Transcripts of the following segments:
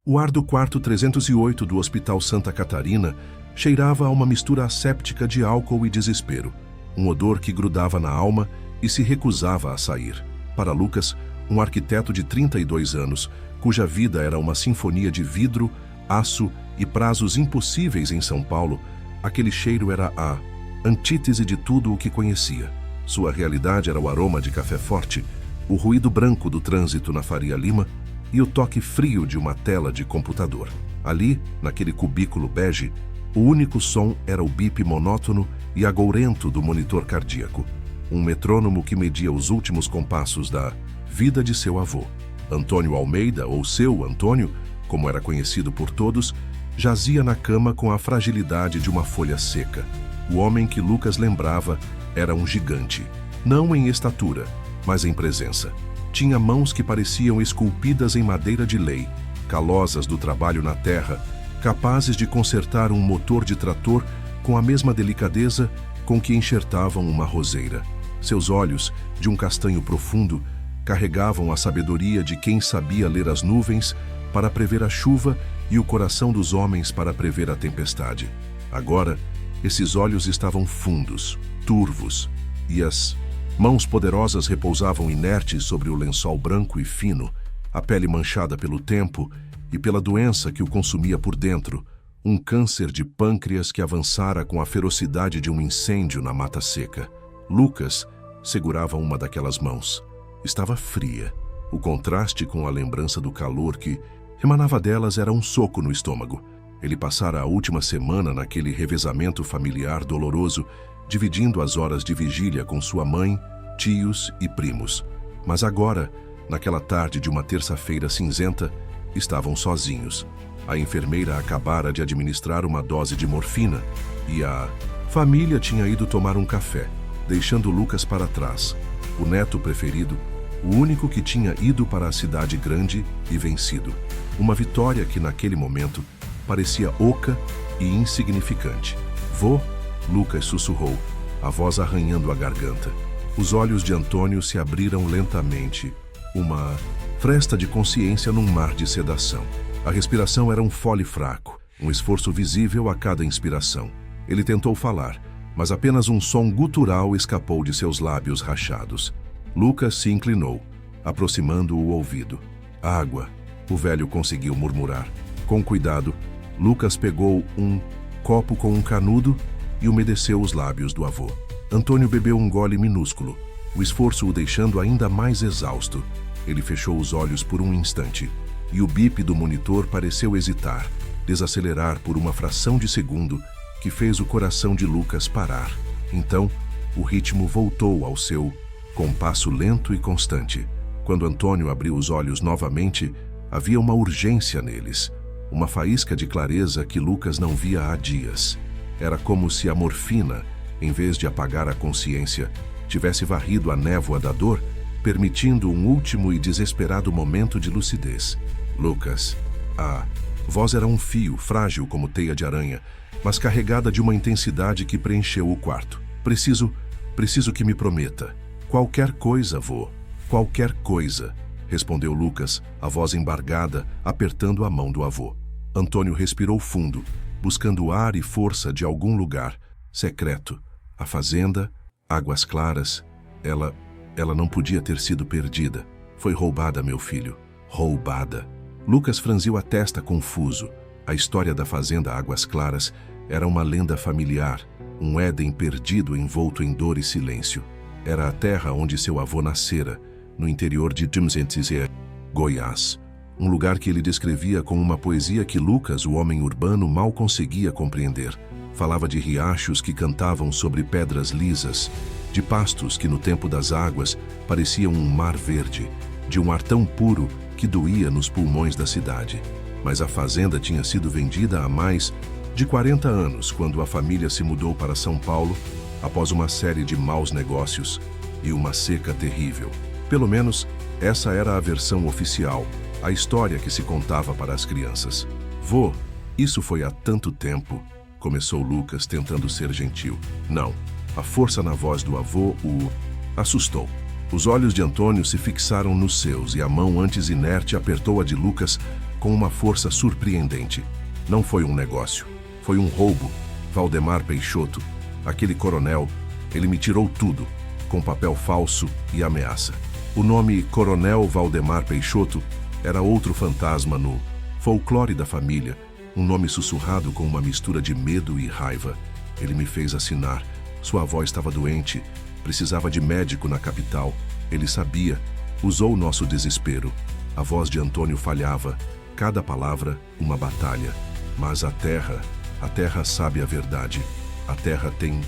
O ar do quarto 308 do Hospital Santa Catarina cheirava a uma mistura asséptica de álcool e desespero, um odor que grudava na alma e se recusava a sair. Para Lucas, um arquiteto de 32 anos, cuja vida era uma sinfonia de vidro, aço e prazos impossíveis em São Paulo, aquele cheiro era a antítese de tudo o que conhecia. Sua realidade era o aroma de café forte, o ruído branco do trânsito na Faria Lima e o toque frio de uma tela de computador. Ali, naquele cubículo bege, o único som era o bip monótono e agourento do monitor cardíaco, um metrônomo que media os últimos compassos da vida de seu avô. Antônio Almeida, ou seu Antônio, como era conhecido por todos, jazia na cama com a fragilidade de uma folha seca. O homem que Lucas lembrava era um gigante, não em estatura, mas em presença. Tinha mãos que pareciam esculpidas em madeira de lei, calosas do trabalho na terra, capazes de consertar um motor de trator com a mesma delicadeza com que enxertavam uma roseira. Seus olhos, de um castanho profundo, carregavam a sabedoria de quem sabia ler as nuvens para prever a chuva e o coração dos homens para prever a tempestade. Agora, esses olhos estavam fundos, turvos, e as mãos poderosas repousavam inertes sobre o lençol branco e fino, a pele manchada pelo tempo e pela doença que o consumia por dentro, um câncer de pâncreas que avançara com a ferocidade de um incêndio na mata seca. Lucas segurava uma daquelas mãos. Estava fria. O contraste com a lembrança do calor que emanava delas era um soco no estômago. Ele passara a última semana naquele revezamento familiar doloroso, dividindo as horas de vigília com sua mãe, tios e primos. Mas agora, naquela tarde de uma terça-feira cinzenta, estavam sozinhos. A enfermeira acabara de administrar uma dose de morfina e a família tinha ido tomar um café, deixando Lucas para trás, o neto preferido, o único que tinha ido para a cidade grande e vencido. Uma vitória que naquele momento parecia oca e insignificante. Vô, Lucas sussurrou, a voz arranhando a garganta. Os olhos de Antônio se abriram lentamente, uma fresta de consciência num mar de sedação. A respiração era um fole fraco, um esforço visível a cada inspiração. Ele tentou falar, mas apenas um som gutural escapou de seus lábios rachados. Lucas se inclinou, aproximando o ouvido. Água, o velho conseguiu murmurar. Com cuidado, Lucas pegou um copo com um canudo e umedeceu os lábios do avô. Antônio bebeu um gole minúsculo, o esforço o deixando ainda mais exausto. Ele fechou os olhos por um instante, e o bip do monitor pareceu hesitar, desacelerar por uma fração de segundo, que fez o coração de Lucas parar. Então, o ritmo voltou ao seu compasso lento e constante. Quando Antônio abriu os olhos novamente, havia uma urgência neles, uma faísca de clareza que Lucas não via há dias. Era como se a morfina, em vez de apagar a consciência, tivesse varrido a névoa da dor, permitindo um último e desesperado momento de lucidez. Lucas. A voz era um fio, frágil como teia de aranha, mas carregada de uma intensidade que preencheu o quarto. Preciso que me prometa. Qualquer coisa, vô. Qualquer coisa, respondeu Lucas, a voz embargada, apertando a mão do avô. Antônio respirou fundo, buscando ar e força de algum lugar secreto. A fazenda, Águas Claras, ela não podia ter sido perdida. Foi roubada, meu filho. Roubada. Lucas franziu a testa confuso. A história da fazenda Águas Claras era uma lenda familiar, um Éden perdido envolto em dor e silêncio. Era a terra onde seu avô nascera, no interior de Dimzentizé, Goiás. Um lugar que ele descrevia com uma poesia que Lucas, o homem urbano, mal conseguia compreender. Falava de riachos que cantavam sobre pedras lisas, de pastos que no tempo das águas pareciam um mar verde, de um ar tão puro que doía nos pulmões da cidade. Mas a fazenda tinha sido vendida há mais de 40 anos, quando a família se mudou para São Paulo, após uma série de maus negócios e uma seca terrível. Pelo menos, essa era a versão oficial, a história que se contava para as crianças. Vô, isso foi há tanto tempo, começou Lucas, tentando ser gentil. Não, a força na voz do avô o assustou. Os olhos de Antônio se fixaram nos seus e a mão antes inerte apertou a de Lucas com uma força surpreendente. Não foi um negócio. Foi um roubo. Valdemar Peixoto, aquele coronel, ele me tirou tudo, com papel falso e ameaça. O nome Coronel Valdemar Peixoto era outro fantasma no folclore da família, um nome sussurrado com uma mistura de medo e raiva. Ele me fez assinar. Sua avó estava doente, precisava de médico na capital. Ele sabia, usou nosso desespero. A voz de Antônio falhava, cada palavra uma batalha. Mas a terra sabe a verdade. A terra tem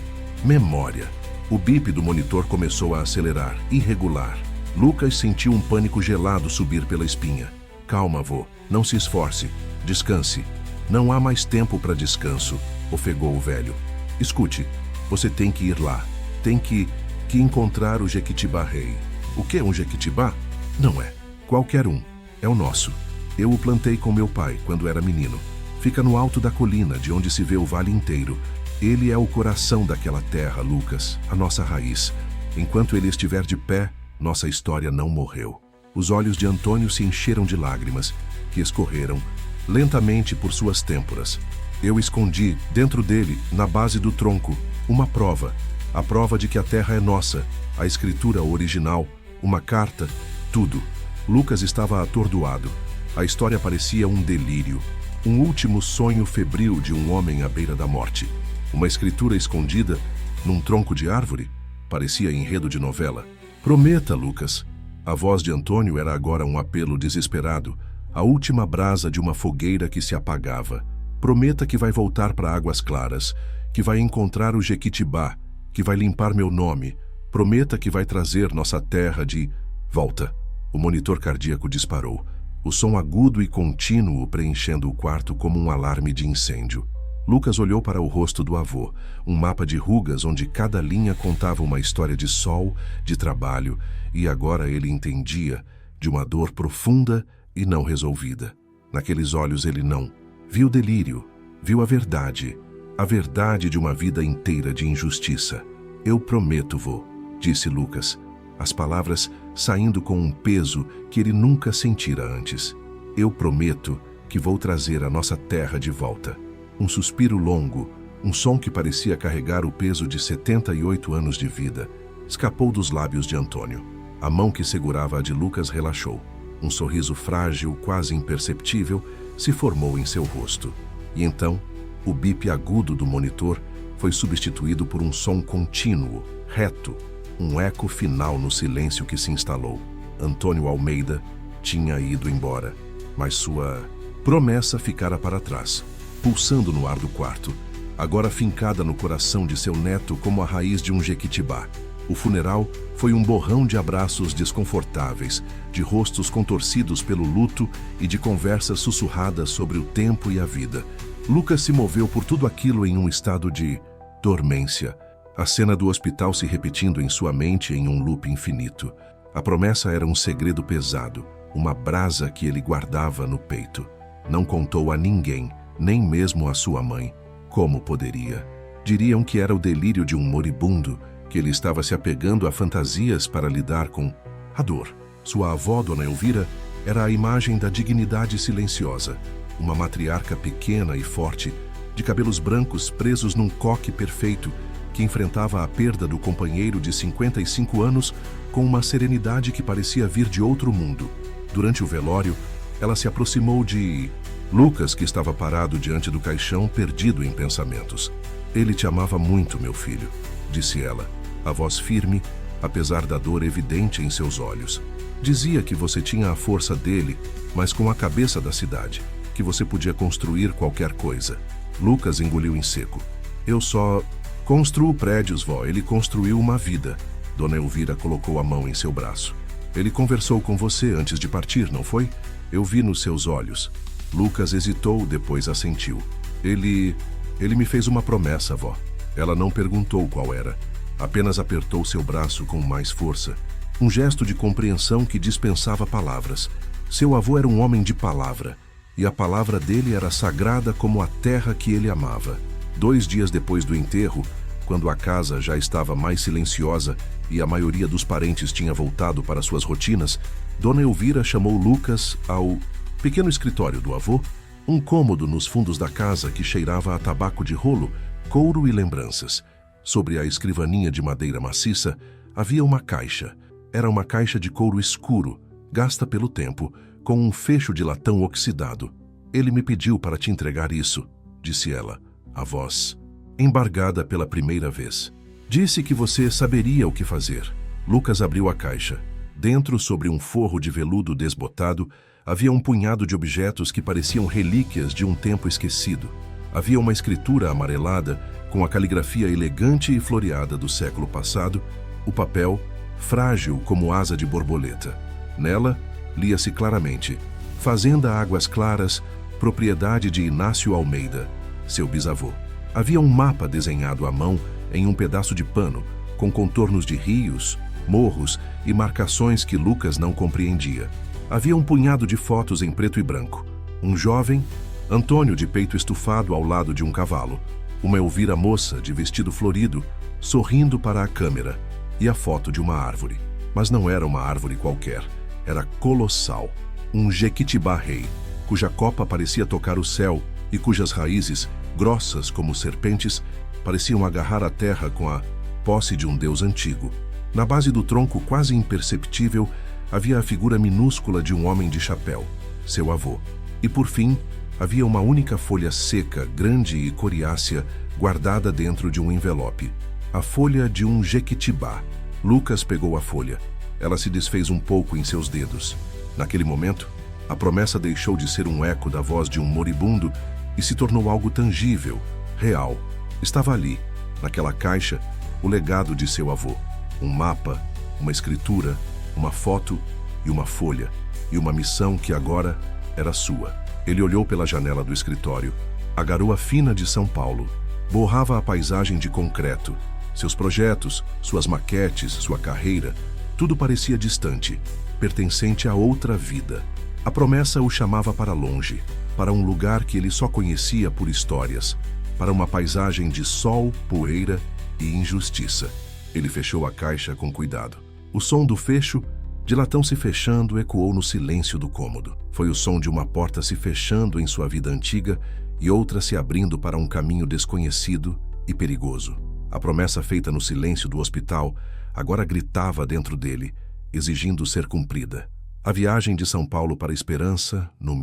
memória. O bip do monitor começou a acelerar, irregular. Lucas sentiu um pânico gelado subir pela espinha. Calma, vô, não se esforce, descanse. Não há mais tempo para descanso, ofegou o velho. Escute, você tem que ir lá. Tem que encontrar o Jequitibá Rei. O que é um Jequitibá? Não é. Qualquer um. É o nosso. Eu o plantei com meu pai quando era menino. Fica no alto da colina, de onde se vê o vale inteiro. Ele é o coração daquela terra, Lucas, a nossa raiz. Enquanto ele estiver de pé, nossa história não morreu. Os olhos de Antônio se encheram de lágrimas, que escorreram lentamente por suas têmporas. Eu escondi, dentro dele, na base do tronco, uma prova. A prova de que a terra é nossa, a escritura original, uma carta, tudo. Lucas estava atordoado. A história parecia um delírio. Um último sonho febril de um homem à beira da morte. Uma escritura escondida num tronco de árvore? Parecia enredo de novela. Prometa, Lucas. A voz de Antônio era agora um apelo desesperado, a última brasa de uma fogueira que se apagava. Prometa que vai voltar para Águas Claras, que vai encontrar o Jequitibá, que vai limpar meu nome. Prometa que vai trazer nossa terra de volta. O monitor cardíaco disparou, o som agudo e contínuo preenchendo o quarto como um alarme de incêndio. Lucas olhou para o rosto do avô, um mapa de rugas onde cada linha contava uma história de sol, de trabalho, e agora ele entendia de uma dor profunda e não resolvida. Naqueles olhos ele não viu delírio, viu a verdade de uma vida inteira de injustiça. Eu prometo, vô, disse Lucas, as palavras saindo com um peso que ele nunca sentira antes. Eu prometo que vou trazer a nossa terra de volta. Um suspiro longo, um som que parecia carregar o peso de 78 anos de vida, escapou dos lábios de Antônio. A mão que segurava a de Lucas relaxou. Um sorriso frágil, quase imperceptível, se formou em seu rosto. E então, o bip agudo do monitor foi substituído por um som contínuo, reto, um eco final no silêncio que se instalou. Antônio Almeida tinha ido embora, mas sua promessa ficara para trás, pulsando no ar do quarto, agora fincada no coração de seu neto como a raiz de um jequitibá. O funeral foi um borrão de abraços desconfortáveis, de rostos contorcidos pelo luto e de conversas sussurradas sobre o tempo e a vida. Lucas se moveu por tudo aquilo em um estado de dormência, a cena do hospital se repetindo em sua mente em um loop infinito. A promessa era um segredo pesado, uma brasa que ele guardava no peito. Não contou a ninguém, nem mesmo a sua mãe. Como poderia? Diriam que era o delírio de um moribundo, que ele estava se apegando a fantasias para lidar com a dor. Sua avó, Dona Elvira, era a imagem da dignidade silenciosa, uma matriarca pequena e forte, de cabelos brancos presos num coque perfeito, que enfrentava a perda do companheiro de 55 anos com uma serenidade que parecia vir de outro mundo. Durante o velório, ela se aproximou de Lucas, que estava parado diante do caixão, perdido em pensamentos. Ele te amava muito, meu filho, disse ela, a voz firme, apesar da dor evidente em seus olhos. Dizia que você tinha a força dele, mas com a cabeça da cidade, que você podia construir qualquer coisa. Lucas engoliu em seco. Eu só construo prédios, vó. Ele construiu uma vida. Dona Elvira colocou a mão em seu braço. Ele conversou com você antes de partir, não foi? Eu vi nos seus olhos. Lucas hesitou, depois assentiu. Ele me fez uma promessa, vó. Ela não perguntou qual era. Apenas apertou seu braço com mais força. Um gesto de compreensão que dispensava palavras. Seu avô era um homem de palavra, e a palavra dele era sagrada como a terra que ele amava. 2 dias depois do enterro, quando a casa já estava mais silenciosa e a maioria dos parentes tinha voltado para suas rotinas, Dona Elvira chamou Lucas ao Pequeno escritório do avô, um cômodo nos fundos da casa que cheirava a tabaco de rolo, couro e lembranças. Sobre a escrivaninha de madeira maciça havia uma caixa. Era uma caixa de couro escuro, gasta pelo tempo, com um fecho de latão oxidado. Ele me pediu para te entregar isso, disse ela, a voz embargada pela primeira vez. Disse que você saberia o que fazer. Lucas abriu a caixa. Dentro, sobre um forro de veludo desbotado, havia um punhado de objetos que pareciam relíquias de um tempo esquecido. Havia uma escritura amarelada, com a caligrafia elegante e floreada do século passado, o papel, frágil como asa de borboleta. Nela, lia-se claramente: Fazenda Águas Claras, propriedade de Inácio Almeida, seu bisavô. Havia um mapa desenhado à mão em um pedaço de pano, com contornos de rios, morros e marcações que Lucas não compreendia. Havia um punhado de fotos em preto e branco. Um jovem, Antônio de peito estufado ao lado de um cavalo. Uma Elvira moça de vestido florido, sorrindo para a câmera. E a foto de uma árvore. Mas não era uma árvore qualquer. Era colossal. Um jequitibá-rei, cuja copa parecia tocar o céu e cujas raízes, grossas como serpentes, pareciam agarrar a terra com a posse de um deus antigo. Na base do tronco, quase imperceptível, havia a figura minúscula de um homem de chapéu, seu avô. E, por fim, havia uma única folha seca, grande e coriácea, guardada dentro de um envelope. A folha de um jequitibá. Lucas pegou a folha. Ela se desfez um pouco em seus dedos. Naquele momento, a promessa deixou de ser um eco da voz de um moribundo e se tornou algo tangível, real. Estava ali, naquela caixa, o legado de seu avô. Um mapa, uma escritura, uma foto e uma folha. E uma missão que agora era sua. Ele olhou pela janela do escritório. A garoa fina de São Paulo borrava a paisagem de concreto. Seus projetos, suas maquetes, sua carreira, tudo parecia distante, pertencente a outra vida. A promessa o chamava para longe, para um lugar que ele só conhecia por histórias, para uma paisagem de sol, poeira e injustiça. Ele fechou a caixa com cuidado. O som do fecho, de latão se fechando, ecoou no silêncio do cômodo. Foi o som de uma porta se fechando em sua vida antiga e outra se abrindo para um caminho desconhecido e perigoso. A promessa feita no silêncio do hospital agora gritava dentro dele, exigindo ser cumprida. A viagem de São Paulo para Esperança, no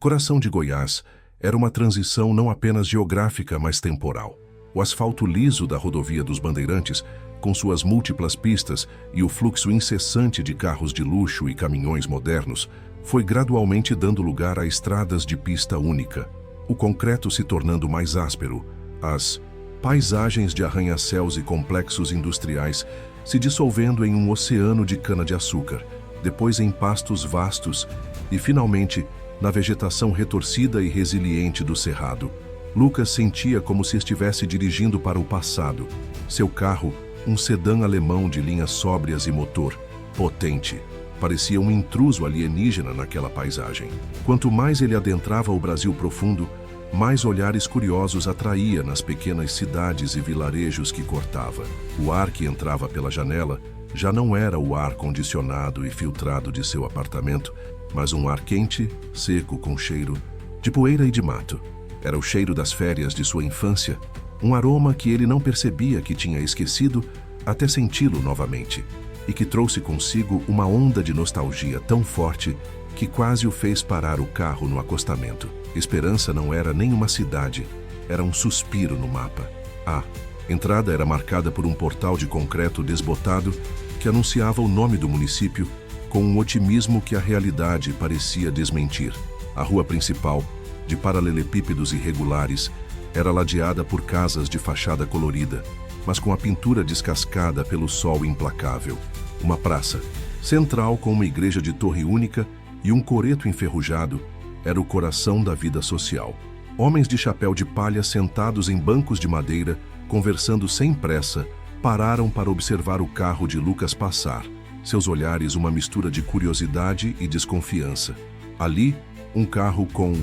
coração de Goiás, era uma transição não apenas geográfica, mas temporal. O asfalto liso da rodovia dos Bandeirantes, com suas múltiplas pistas e o fluxo incessante de carros de luxo e caminhões modernos, foi gradualmente dando lugar a estradas de pista única, o concreto se tornando mais áspero, as paisagens de arranha-céus e complexos industriais se dissolvendo em um oceano de cana-de-açúcar, depois em pastos vastos e, finalmente, na vegetação retorcida e resiliente do cerrado. Lucas sentia como se estivesse dirigindo para o passado. Seu carro, um sedã alemão de linhas sóbrias e motor potente, parecia um intruso alienígena naquela paisagem. Quanto mais ele adentrava o Brasil profundo, mais olhares curiosos atraía nas pequenas cidades e vilarejos que cortava. O ar que entrava pela janela já não era o ar condicionado e filtrado de seu apartamento, mas um ar quente, seco, com cheiro de poeira e de mato. Era o cheiro das férias de sua infância, um aroma que ele não percebia que tinha esquecido até senti-lo novamente, e que trouxe consigo uma onda de nostalgia tão forte que quase o fez parar o carro no acostamento. Esperança não era nem uma cidade, era um suspiro no mapa. A entrada era marcada por um portal de concreto desbotado que anunciava o nome do município com um otimismo que a realidade parecia desmentir. A rua principal, de paralelepípedos irregulares, era ladeada por casas de fachada colorida, mas com a pintura descascada pelo sol implacável. Uma praça, central com uma igreja de torre única e um coreto enferrujado, era o coração da vida social. Homens de chapéu de palha sentados em bancos de madeira, conversando sem pressa, pararam para observar o carro de Lucas passar. Seus olhares uma mistura de curiosidade e desconfiança. Ali, um carro com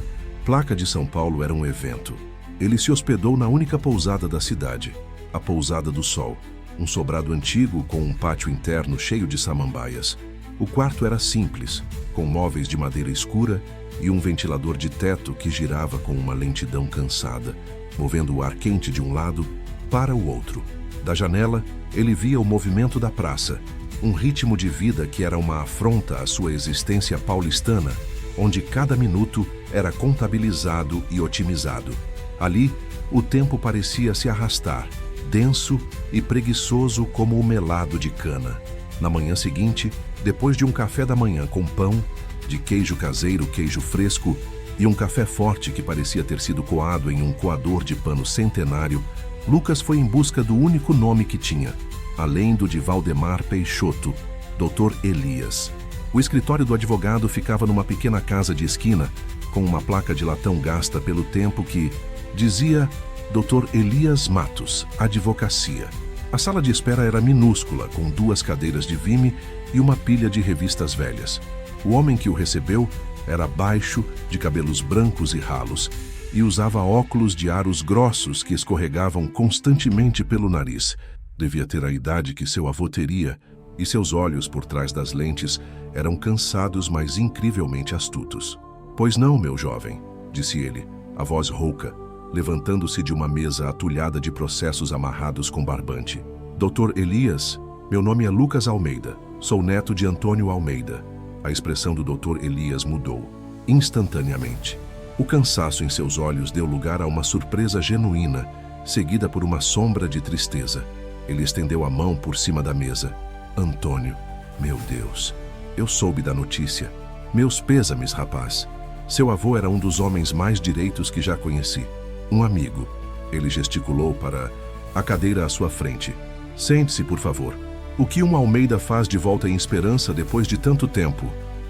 placa de São Paulo era um evento. Ele se hospedou na única pousada da cidade, a Pousada do Sol, um sobrado antigo com um pátio interno cheio de samambaias. O quarto era simples, com móveis de madeira escura e um ventilador de teto que girava com uma lentidão cansada, movendo o ar quente de um lado para o outro. Da janela, ele via o movimento da praça, um ritmo de vida que era uma afronta à sua existência paulistana, onde cada minuto era contabilizado e otimizado. Ali, o tempo parecia se arrastar, denso e preguiçoso como o melado de cana. Na manhã seguinte, depois de um café da manhã com pão, de queijo caseiro, queijo fresco e um café forte que parecia ter sido coado em um coador de pano centenário, Lucas foi em busca do único nome que tinha, além do de Valdemar Peixoto, Dr. Elias. O escritório do advogado ficava numa pequena casa de esquina, com uma placa de latão gasta pelo tempo que dizia Dr. Elias Matos, Advocacia. A sala de espera era minúscula, com 2 cadeiras de vime e uma pilha de revistas velhas. O homem que o recebeu era baixo, de cabelos brancos e ralos, e usava óculos de aros grossos que escorregavam constantemente pelo nariz. Devia ter a idade que seu avô teria, e seus olhos por trás das lentes eram cansados, mas incrivelmente astutos. "Pois não, meu jovem", disse ele, a voz rouca, levantando-se de uma mesa atulhada de processos amarrados com barbante. "Dr. Elias, meu nome é Lucas Almeida. Sou neto de Antônio Almeida." A expressão do Dr. Elias mudou, instantaneamente. O cansaço em seus olhos deu lugar a uma surpresa genuína, seguida por uma sombra de tristeza. Ele estendeu a mão por cima da mesa. "Antônio, meu Deus, eu soube da notícia. Meus pêsames, rapaz. Seu avô era um dos homens mais direitos que já conheci. Um amigo." Ele gesticulou para a cadeira à sua frente. "Sente-se, por favor. O que um Almeida faz de volta em Esperança depois de tanto tempo?"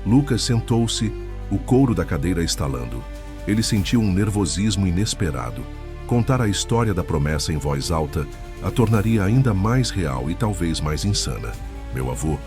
Lucas sentou-se, o couro da cadeira estalando. Ele sentiu um nervosismo inesperado. Contar a história da promessa em voz alta a tornaria ainda mais real e talvez mais insana. "Meu avô,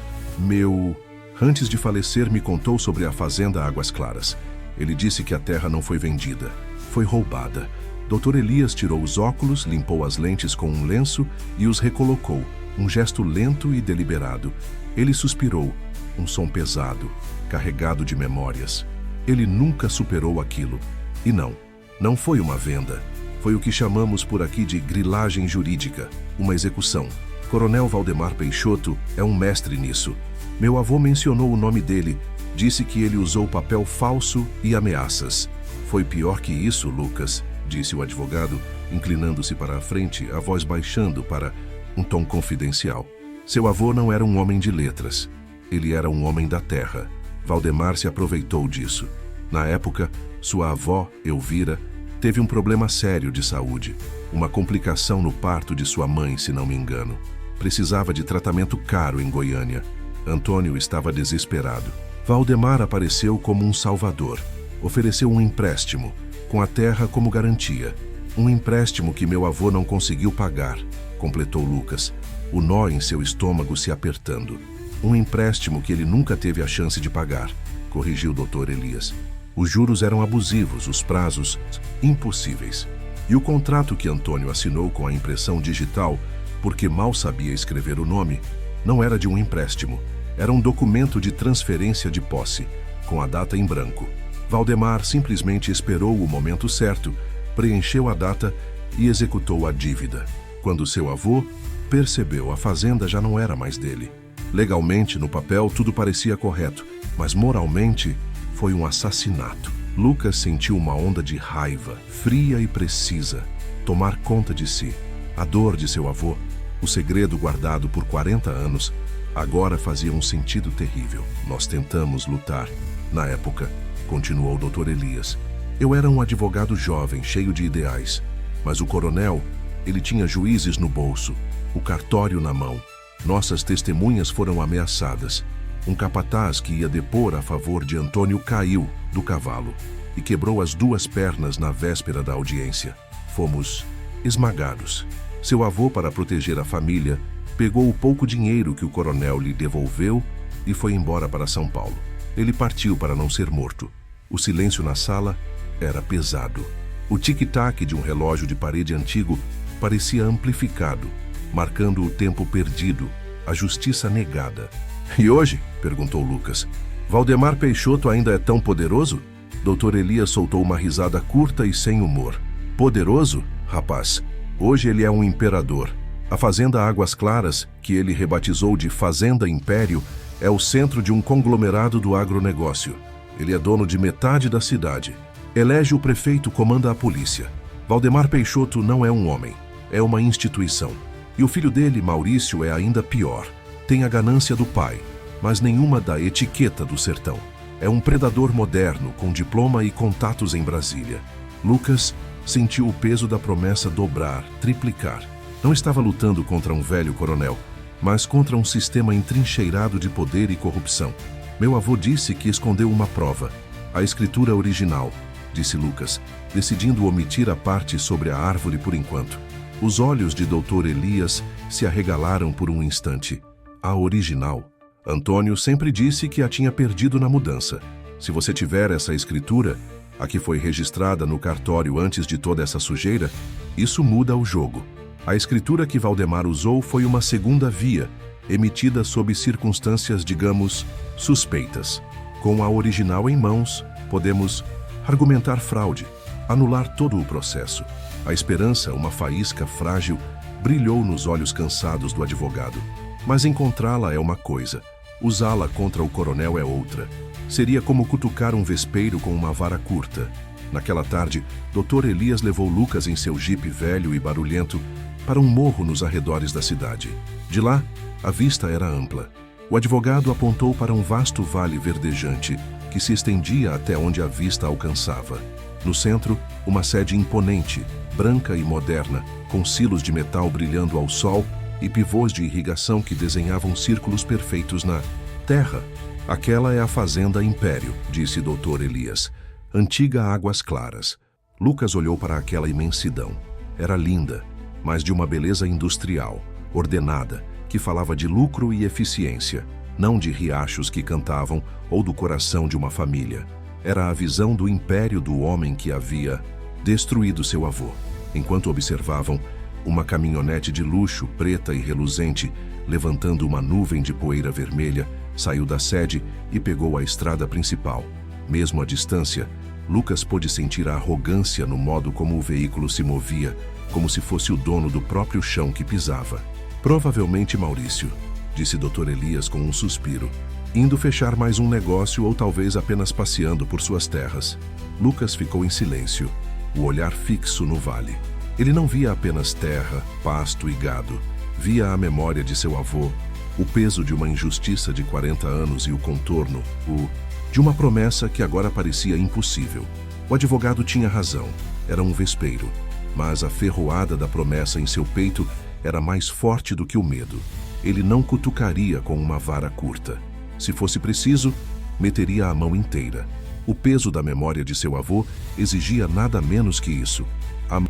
antes de falecer, me contou sobre a fazenda Águas Claras. Ele disse que a terra não foi vendida, foi roubada." Dr. Elias tirou os óculos, limpou as lentes com um lenço e os recolocou, um gesto lento e deliberado. Ele suspirou, um som pesado, carregado de memórias. Ele nunca superou aquilo. E não foi uma venda. Foi o que chamamos por aqui de grilagem jurídica, uma execução. Coronel Valdemar Peixoto é um mestre nisso. Meu avô mencionou o nome dele, disse que ele usou papel falso e ameaças. "Foi pior que isso, Lucas", disse o advogado, inclinando-se para a frente, a voz baixando para um tom confidencial. "Seu avô não era um homem de letras. Ele era um homem da terra. Valdemar se aproveitou disso. Na época, sua avó, Elvira, teve um problema sério de saúde, uma complicação no parto de sua mãe, se não me engano. Precisava de tratamento caro em Goiânia. Antônio estava desesperado. Valdemar apareceu como um salvador. Ofereceu um empréstimo, com a terra como garantia. Um empréstimo que meu avô não conseguiu pagar", completou Lucas, o nó em seu estômago se apertando. "Um empréstimo que ele nunca teve a chance de pagar", corrigiu o Dr. Elias. "Os juros eram abusivos, os prazos impossíveis. E o contrato que Antônio assinou com a impressão digital, porque mal sabia escrever o nome, não era de um empréstimo, era um documento de transferência de posse, com a data em branco. Valdemar simplesmente esperou o momento certo, preencheu a data e executou a dívida. Quando seu avô percebeu, a fazenda já não era mais dele. Legalmente, no papel, tudo parecia correto, mas moralmente foi um assassinato." Lucas sentiu uma onda de raiva, fria e precisa, tomar conta de si. A dor de seu avô, o segredo guardado por 40 anos, agora fazia um sentido terrível. "Nós tentamos lutar. Na época", continuou o Dr. Elias, "eu era um advogado jovem, cheio de ideais. Mas o coronel, ele tinha juízes no bolso, o cartório na mão. Nossas testemunhas foram ameaçadas. Um capataz que ia depor a favor de Antônio caiu do cavalo e quebrou as 2 pernas na véspera da audiência. Fomos esmagados. Seu avô, para proteger a família, pegou o pouco dinheiro que o coronel lhe devolveu e foi embora para São Paulo. Ele partiu para não ser morto. O silêncio na sala era pesado. O tic-tac de um relógio de parede antigo parecia amplificado, marcando o tempo perdido, a justiça negada. "E hoje?", perguntou Lucas. "Valdemar Peixoto ainda é tão poderoso?" Dr. Elias soltou uma risada curta e sem humor. Poderoso? Rapaz, hoje ele é um imperador. A Fazenda Águas Claras, que ele rebatizou de Fazenda Império, é o centro de um conglomerado do agronegócio. Ele é dono de metade da cidade. Elege o prefeito, comanda a polícia. Valdemar Peixoto não é um homem, é uma instituição. E o filho dele, Maurício, é ainda pior. Tem a ganância do pai, mas nenhuma da etiqueta do sertão. É um predador moderno, com diploma e contatos em Brasília. Lucas sentiu o peso da promessa dobrar, triplicar. Não estava lutando contra um velho coronel, mas contra um sistema entrincheirado de poder e corrupção. Meu avô disse que escondeu uma prova, a escritura original, disse Lucas, decidindo omitir a parte sobre a árvore por enquanto. Os olhos de Dr. Elias se arregalaram por um instante. A original? Antônio sempre disse que a tinha perdido na mudança. Se você tiver essa escritura, a que foi registrada no cartório antes de toda essa sujeira, isso muda o jogo. A escritura que Valdemar usou foi uma segunda via, emitida sob circunstâncias, digamos, suspeitas. Com a original em mãos, podemos argumentar fraude, anular todo o processo. A esperança, uma faísca frágil, brilhou nos olhos cansados do advogado. Mas encontrá-la é uma coisa, usá-la contra o coronel é outra. Seria como cutucar um vespeiro com uma vara curta. Naquela tarde, Dr. Elias levou Lucas em seu jipe velho e barulhento para um morro nos arredores da cidade. De lá, a vista era ampla. O advogado apontou para um vasto vale verdejante que se estendia até onde a vista alcançava. No centro, uma sede imponente, branca e moderna, com silos de metal brilhando ao sol e pivôs de irrigação que desenhavam círculos perfeitos na terra. Aquela é a Fazenda Império, disse Dr. Elias. Antiga Águas Claras. Lucas olhou para aquela imensidão. Era linda, mas de uma beleza industrial, ordenada, que falava de lucro e eficiência, não de riachos que cantavam ou do coração de uma família. Era a visão do império do homem que havia destruído seu avô. Enquanto observavam, uma caminhonete de luxo, preta e reluzente, levantando uma nuvem de poeira vermelha, saiu da sede e pegou a estrada principal. Mesmo à distância, Lucas pôde sentir a arrogância no modo como o veículo se movia, como se fosse o dono do próprio chão que pisava. Provavelmente Maurício, disse Dr. Elias com um suspiro, indo fechar mais um negócio ou talvez apenas passeando por suas terras. Lucas ficou em silêncio, o olhar fixo no vale. Ele não via apenas terra, pasto e gado. Via a memória de seu avô, o peso de uma injustiça de 40 anos e o contorno, de uma promessa que agora parecia impossível. O advogado tinha razão, era um vespeiro, mas a ferroada da promessa em seu peito era mais forte do que o medo. Ele não cutucaria com uma vara curta. Se fosse preciso, meteria a mão inteira. O peso da memória de seu avô exigia nada menos que isso. A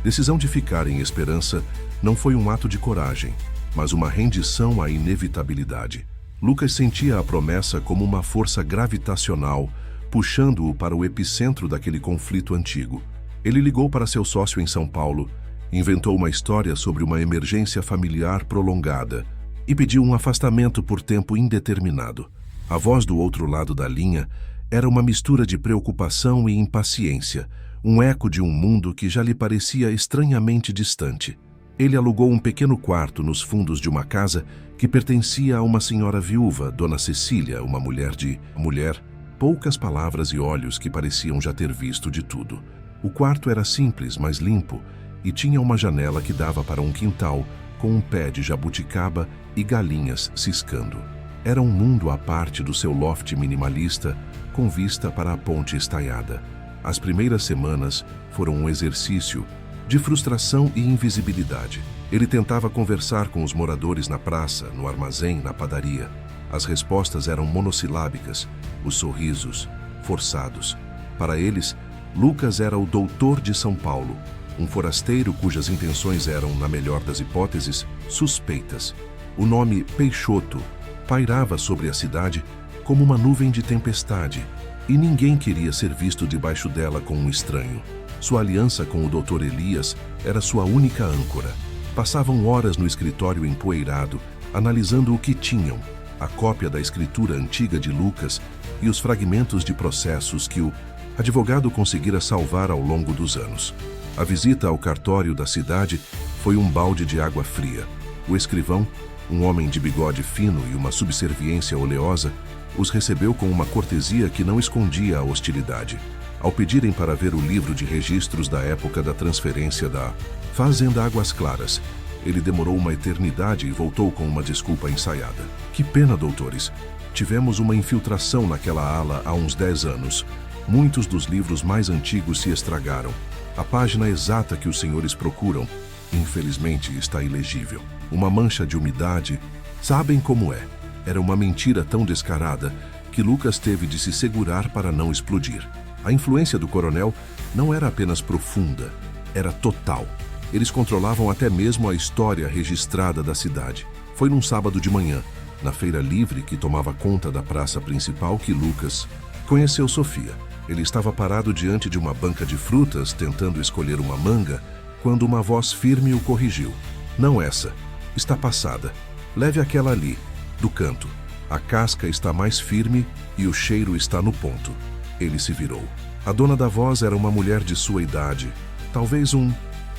decisão de ficar em Esperança não foi um ato de coragem, mas uma rendição à inevitabilidade. Lucas sentia a promessa como uma força gravitacional, puxando-o para o epicentro daquele conflito antigo. Ele ligou para seu sócio em São Paulo, inventou uma história sobre uma emergência familiar prolongada e pediu um afastamento por tempo indeterminado. A voz do outro lado da linha era uma mistura de preocupação e impaciência, um eco de um mundo que já lhe parecia estranhamente distante. Ele alugou um pequeno quarto nos fundos de uma casa que pertencia a uma senhora viúva, Dona Cecília, uma mulher, poucas palavras e olhos que pareciam já ter visto de tudo. O quarto era simples, mas limpo, e tinha uma janela que dava para um quintal, com um pé de jabuticaba e galinhas ciscando. Era um mundo à parte do seu loft minimalista, com vista para a ponte estaiada. As primeiras semanas foram um exercício de frustração e invisibilidade. Ele tentava conversar com os moradores na praça, no armazém, na padaria. As respostas eram monossilábicas, os sorrisos forçados. Para eles, Lucas era o doutor de São Paulo, um forasteiro cujas intenções eram, na melhor das hipóteses, suspeitas. O nome Peixoto pairava sobre a cidade como uma nuvem de tempestade, e ninguém queria ser visto debaixo dela com um estranho. Sua aliança com o Dr. Elias era sua única âncora. Passavam horas no escritório empoeirado, analisando o que tinham, a cópia da escritura antiga de Lucas e os fragmentos de processos que o advogado conseguira salvar ao longo dos anos. A visita ao cartório da cidade foi um balde de água fria. O escrivão, um homem de bigode fino e uma subserviência oleosa, os recebeu com uma cortesia que não escondia a hostilidade. Ao pedirem para ver o livro de registros da época da transferência da Fazenda Águas Claras, ele demorou uma eternidade e voltou com uma desculpa ensaiada. Que pena, doutores. Tivemos uma infiltração naquela ala há uns 10 anos. Muitos dos livros mais antigos se estragaram. A página exata que os senhores procuram, infelizmente, está ilegível. Uma mancha de umidade. Sabem como é. Era uma mentira tão descarada que Lucas teve de se segurar para não explodir. A influência do coronel não era apenas profunda, era total. Eles controlavam até mesmo a história registrada da cidade. Foi num sábado de manhã, na feira livre que tomava conta da praça principal, que Lucas conheceu Sofia. Ele estava parado diante de uma banca de frutas, tentando escolher uma manga, quando uma voz firme o corrigiu. Não essa. Está passada. Leve aquela ali, do canto. A casca está mais firme e o cheiro está no ponto. Ele se virou. A dona da voz era uma mulher de sua idade, talvez um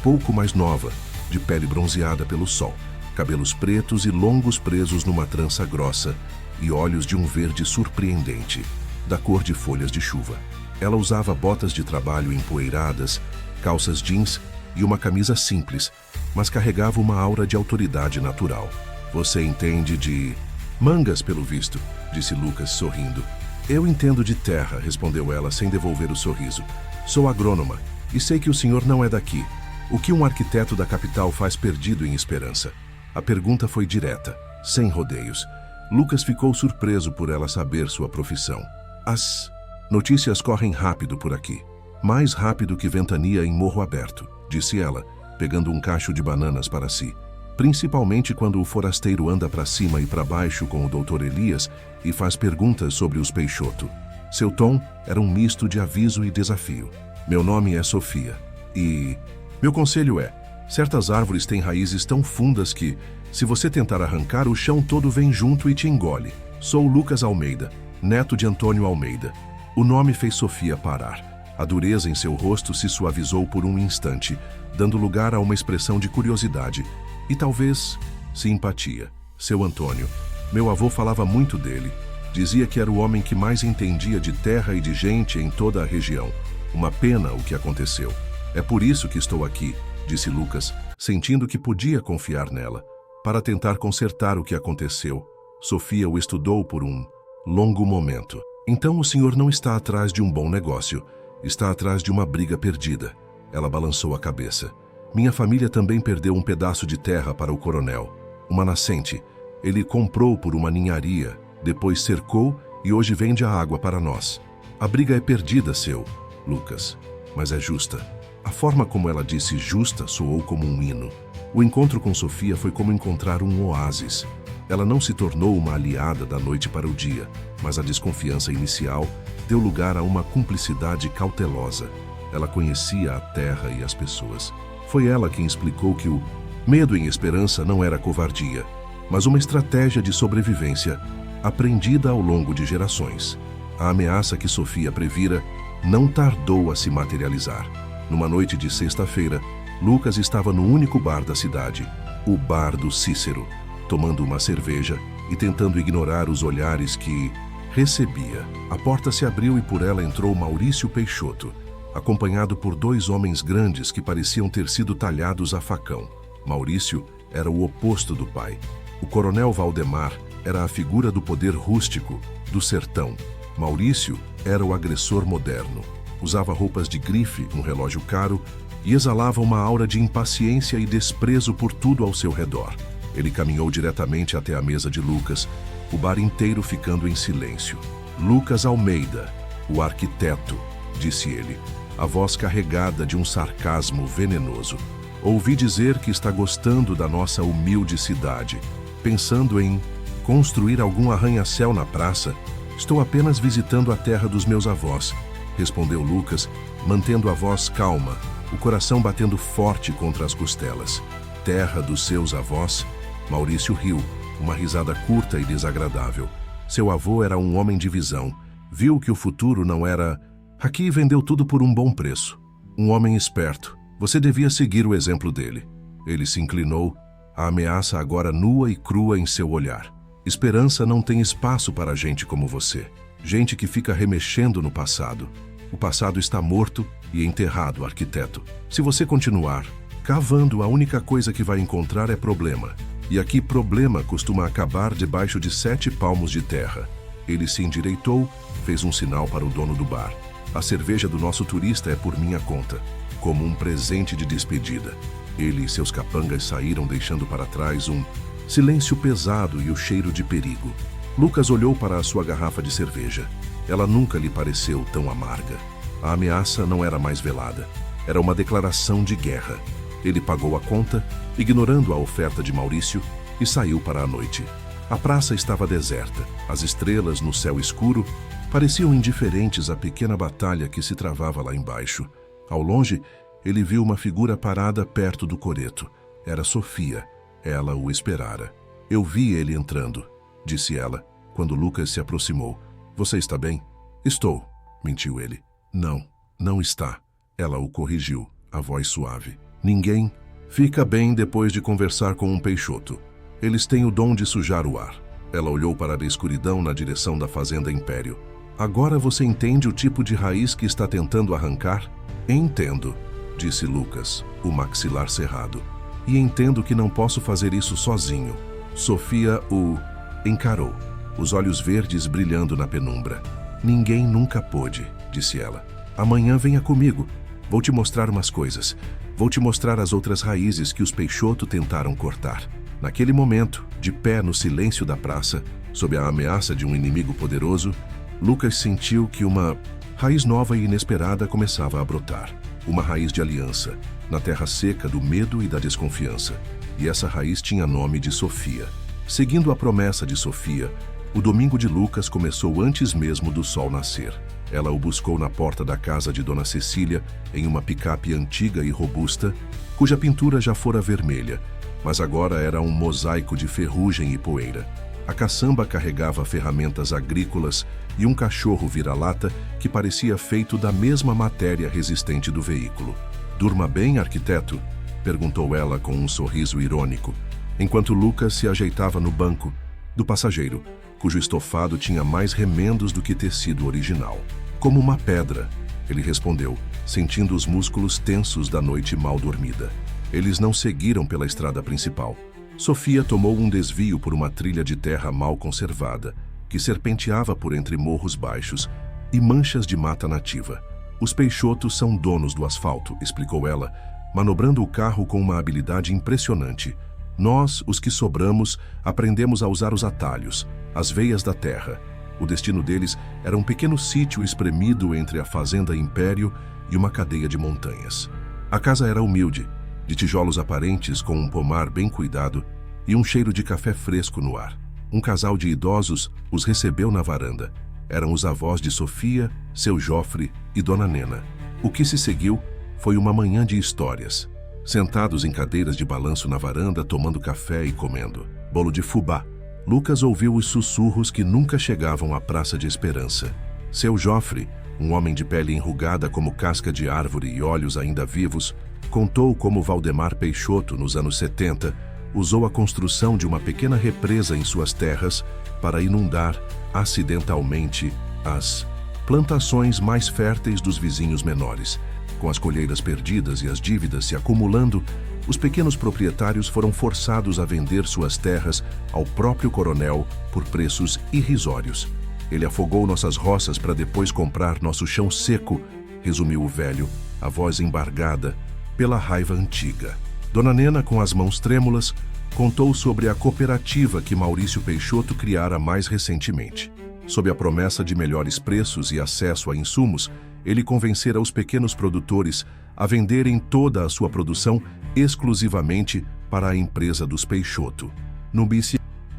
pouco mais nova, de pele bronzeada pelo sol, cabelos pretos e longos presos numa trança grossa e olhos de um verde surpreendente, da cor de folhas de chuva. Ela usava botas de trabalho empoeiradas, calças jeans e uma camisa simples, mas carregava uma aura de autoridade natural. Você entende de mangas, pelo visto, disse Lucas, sorrindo. Eu entendo de terra, respondeu ela sem devolver o sorriso. Sou agrônoma e sei que o senhor não é daqui. O que um arquiteto da capital faz perdido em Esperança? A pergunta foi direta, sem rodeios. Lucas ficou surpreso por ela saber sua profissão. As notícias correm rápido por aqui. Mais rápido que ventania em Morro Aberto, disse ela, pegando um cacho de bananas para si. Principalmente quando o forasteiro anda para cima e para baixo com o Dr. Elias e faz perguntas sobre os Peixoto. Seu tom era um misto de aviso e desafio. Meu nome é Sofia e meu conselho é: certas árvores têm raízes tão fundas que, se você tentar arrancar, o chão todo vem junto e te engole. Sou Lucas Almeida, neto de Antônio Almeida. O nome fez Sofia parar. A dureza em seu rosto se suavizou por um instante, dando lugar a uma expressão de curiosidade e talvez simpatia. Seu Antônio. Meu avô falava muito dele. Dizia que era o homem que mais entendia de terra e de gente em toda a região. Uma pena o que aconteceu. É por isso que estou aqui, disse Lucas, sentindo que podia confiar nela. Para tentar consertar o que aconteceu. Sofia o estudou por um longo momento. Então o senhor não está atrás de um bom negócio. Está atrás de uma briga perdida. Ela balançou a cabeça. Minha família também perdeu um pedaço de terra para o coronel. Uma nascente. Ele comprou por uma ninharia, depois cercou e hoje vende a água para nós. A briga é perdida, seu Lucas, mas é justa. A forma como ela disse justa soou como um hino. O encontro com Sofia foi como encontrar um oásis. Ela não se tornou uma aliada da noite para o dia, mas a desconfiança inicial deu lugar a uma cumplicidade cautelosa. Ela conhecia a terra e as pessoas. Foi ela quem explicou que o medo em Esperança não era covardia, mas uma estratégia de sobrevivência aprendida ao longo de gerações. A ameaça que Sofia previra não tardou a se materializar. Numa noite de sexta-feira, Lucas estava no único bar da cidade, o Bar do Cícero, tomando uma cerveja e tentando ignorar os olhares que recebia. A porta se abriu e por ela entrou Maurício Peixoto, acompanhado por 2 homens grandes que pareciam ter sido talhados a facão. Maurício era o oposto do pai. O coronel Valdemar era a figura do poder rústico, do sertão. Maurício era o agressor moderno. Usava roupas de grife, um relógio caro e exalava uma aura de impaciência e desprezo por tudo ao seu redor. Ele caminhou diretamente até a mesa de Lucas, o bar inteiro ficando em silêncio. Lucas Almeida, o arquiteto, disse ele, a voz carregada de um sarcasmo venenoso. Ouvi dizer que está gostando da nossa humilde cidade, pensando em construir algum arranha-céu na praça. Estou apenas visitando a terra dos meus avós, respondeu Lucas, mantendo a voz calma, o coração batendo forte contra as costelas. Terra dos seus avós? Maurício riu, uma risada curta e desagradável. Seu avô era um homem de visão. Viu que o futuro não era Aqui vendeu tudo por um bom preço. Um homem esperto. Você devia seguir o exemplo dele. Ele se inclinou, a ameaça agora nua e crua em seu olhar. Esperança não tem espaço para gente como você. Gente que fica remexendo no passado. O passado está morto e enterrado, arquiteto. Se você continuar cavando, a única coisa que vai encontrar é problema. E aqui problema costuma acabar debaixo de 7 palmos de terra. Ele se endireitou, fez um sinal para o dono do bar. A cerveja do nosso turista é por minha conta, como um presente de despedida. Ele e seus capangas saíram deixando para trás um silêncio pesado e o cheiro de perigo. Lucas olhou para a sua garrafa de cerveja. Ela nunca lhe pareceu tão amarga. A ameaça não era mais velada. Era uma declaração de guerra. Ele pagou a conta, ignorando a oferta de Maurício, e saiu para a noite. A praça estava deserta. As estrelas no céu escuro pareciam indiferentes à pequena batalha que se travava lá embaixo. Ao longe, ele viu uma figura parada perto do coreto. Era Sofia. Ela o esperara. Eu vi ele entrando, disse ela, quando Lucas se aproximou. Você está bem? Estou, mentiu ele. Não, não está. Ela o corrigiu, a voz suave. Ninguém fica bem depois de conversar com um peixoto. Eles têm o dom de sujar o ar. Ela olhou para a escuridão na direção da fazenda Império. Agora você entende o tipo de raiz que está tentando arrancar? Entendo, disse Lucas, o maxilar cerrado. E entendo que não posso fazer isso sozinho. Sofia o encarou, os olhos verdes brilhando na penumbra. Ninguém nunca pôde, disse ela. Amanhã venha comigo. Vou te mostrar umas coisas. Vou te mostrar as outras raízes que os Peixoto tentaram cortar. Naquele momento, de pé no silêncio da praça, sob a ameaça de um inimigo poderoso, Lucas sentiu que uma raiz nova e inesperada começava a brotar. Uma raiz de aliança, na terra seca do medo e da desconfiança. E essa raiz tinha nome de Sofia. Seguindo a promessa de Sofia, o domingo de Lucas começou antes mesmo do sol nascer. Ela o buscou na porta da casa de Dona Cecília, em uma picape antiga e robusta, cuja pintura já fora vermelha, mas agora era um mosaico de ferrugem e poeira. A caçamba carregava ferramentas agrícolas e um cachorro vira-lata que parecia feito da mesma matéria resistente do veículo. Durma bem, arquiteto? Perguntou ela com um sorriso irônico, enquanto Lucas se ajeitava no banco do passageiro, cujo estofado tinha mais remendos do que tecido original. Como uma pedra, ele respondeu, sentindo os músculos tensos da noite mal dormida. Eles não seguiram pela estrada principal. Sofia tomou um desvio por uma trilha de terra mal conservada, que serpenteava por entre morros baixos e manchas de mata nativa. Os Peixotos são donos do asfalto, explicou ela, manobrando o carro com uma habilidade impressionante. Nós, os que sobramos, aprendemos a usar os atalhos, as veias da terra. O destino deles era um pequeno sítio espremido entre a fazenda Império e uma cadeia de montanhas. A casa era humilde, de tijolos aparentes com um pomar bem cuidado e um cheiro de café fresco no ar. Um casal de idosos os recebeu na varanda. Eram os avós de Sofia, seu Jofre e Dona Nena. O que se seguiu foi uma manhã de histórias. Sentados em cadeiras de balanço na varanda, tomando café e comendo bolo de fubá, Lucas ouviu os sussurros que nunca chegavam à Praça de Esperança. Seu Jofre, um homem de pele enrugada como casca de árvore e olhos ainda vivos, contou como Valdemar Peixoto, nos anos 70, usou a construção de uma pequena represa em suas terras para inundar, acidentalmente, as plantações mais férteis dos vizinhos menores. Com as colheiras perdidas e as dívidas se acumulando, os pequenos proprietários foram forçados a vender suas terras ao próprio coronel por preços irrisórios. Ele afogou nossas roças para depois comprar nosso chão seco, resumiu o velho, a voz embargada pela raiva antiga. Dona Nena, com as mãos trêmulas, contou sobre a cooperativa que Maurício Peixoto criara mais recentemente. Sob a promessa de melhores preços e acesso a insumos, ele convencera os pequenos produtores a venderem toda a sua produção exclusivamente para a empresa dos Peixoto. No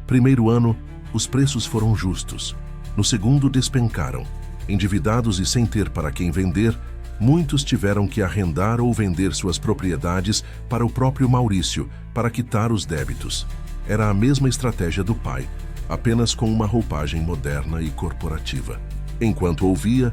primeiro ano, os preços foram justos. No segundo, despencaram. Endividados e sem ter para quem vender, muitos tiveram que arrendar ou vender suas propriedades para o próprio Maurício, para quitar os débitos. Era a mesma estratégia do pai, apenas com uma roupagem moderna e corporativa. Enquanto ouvia,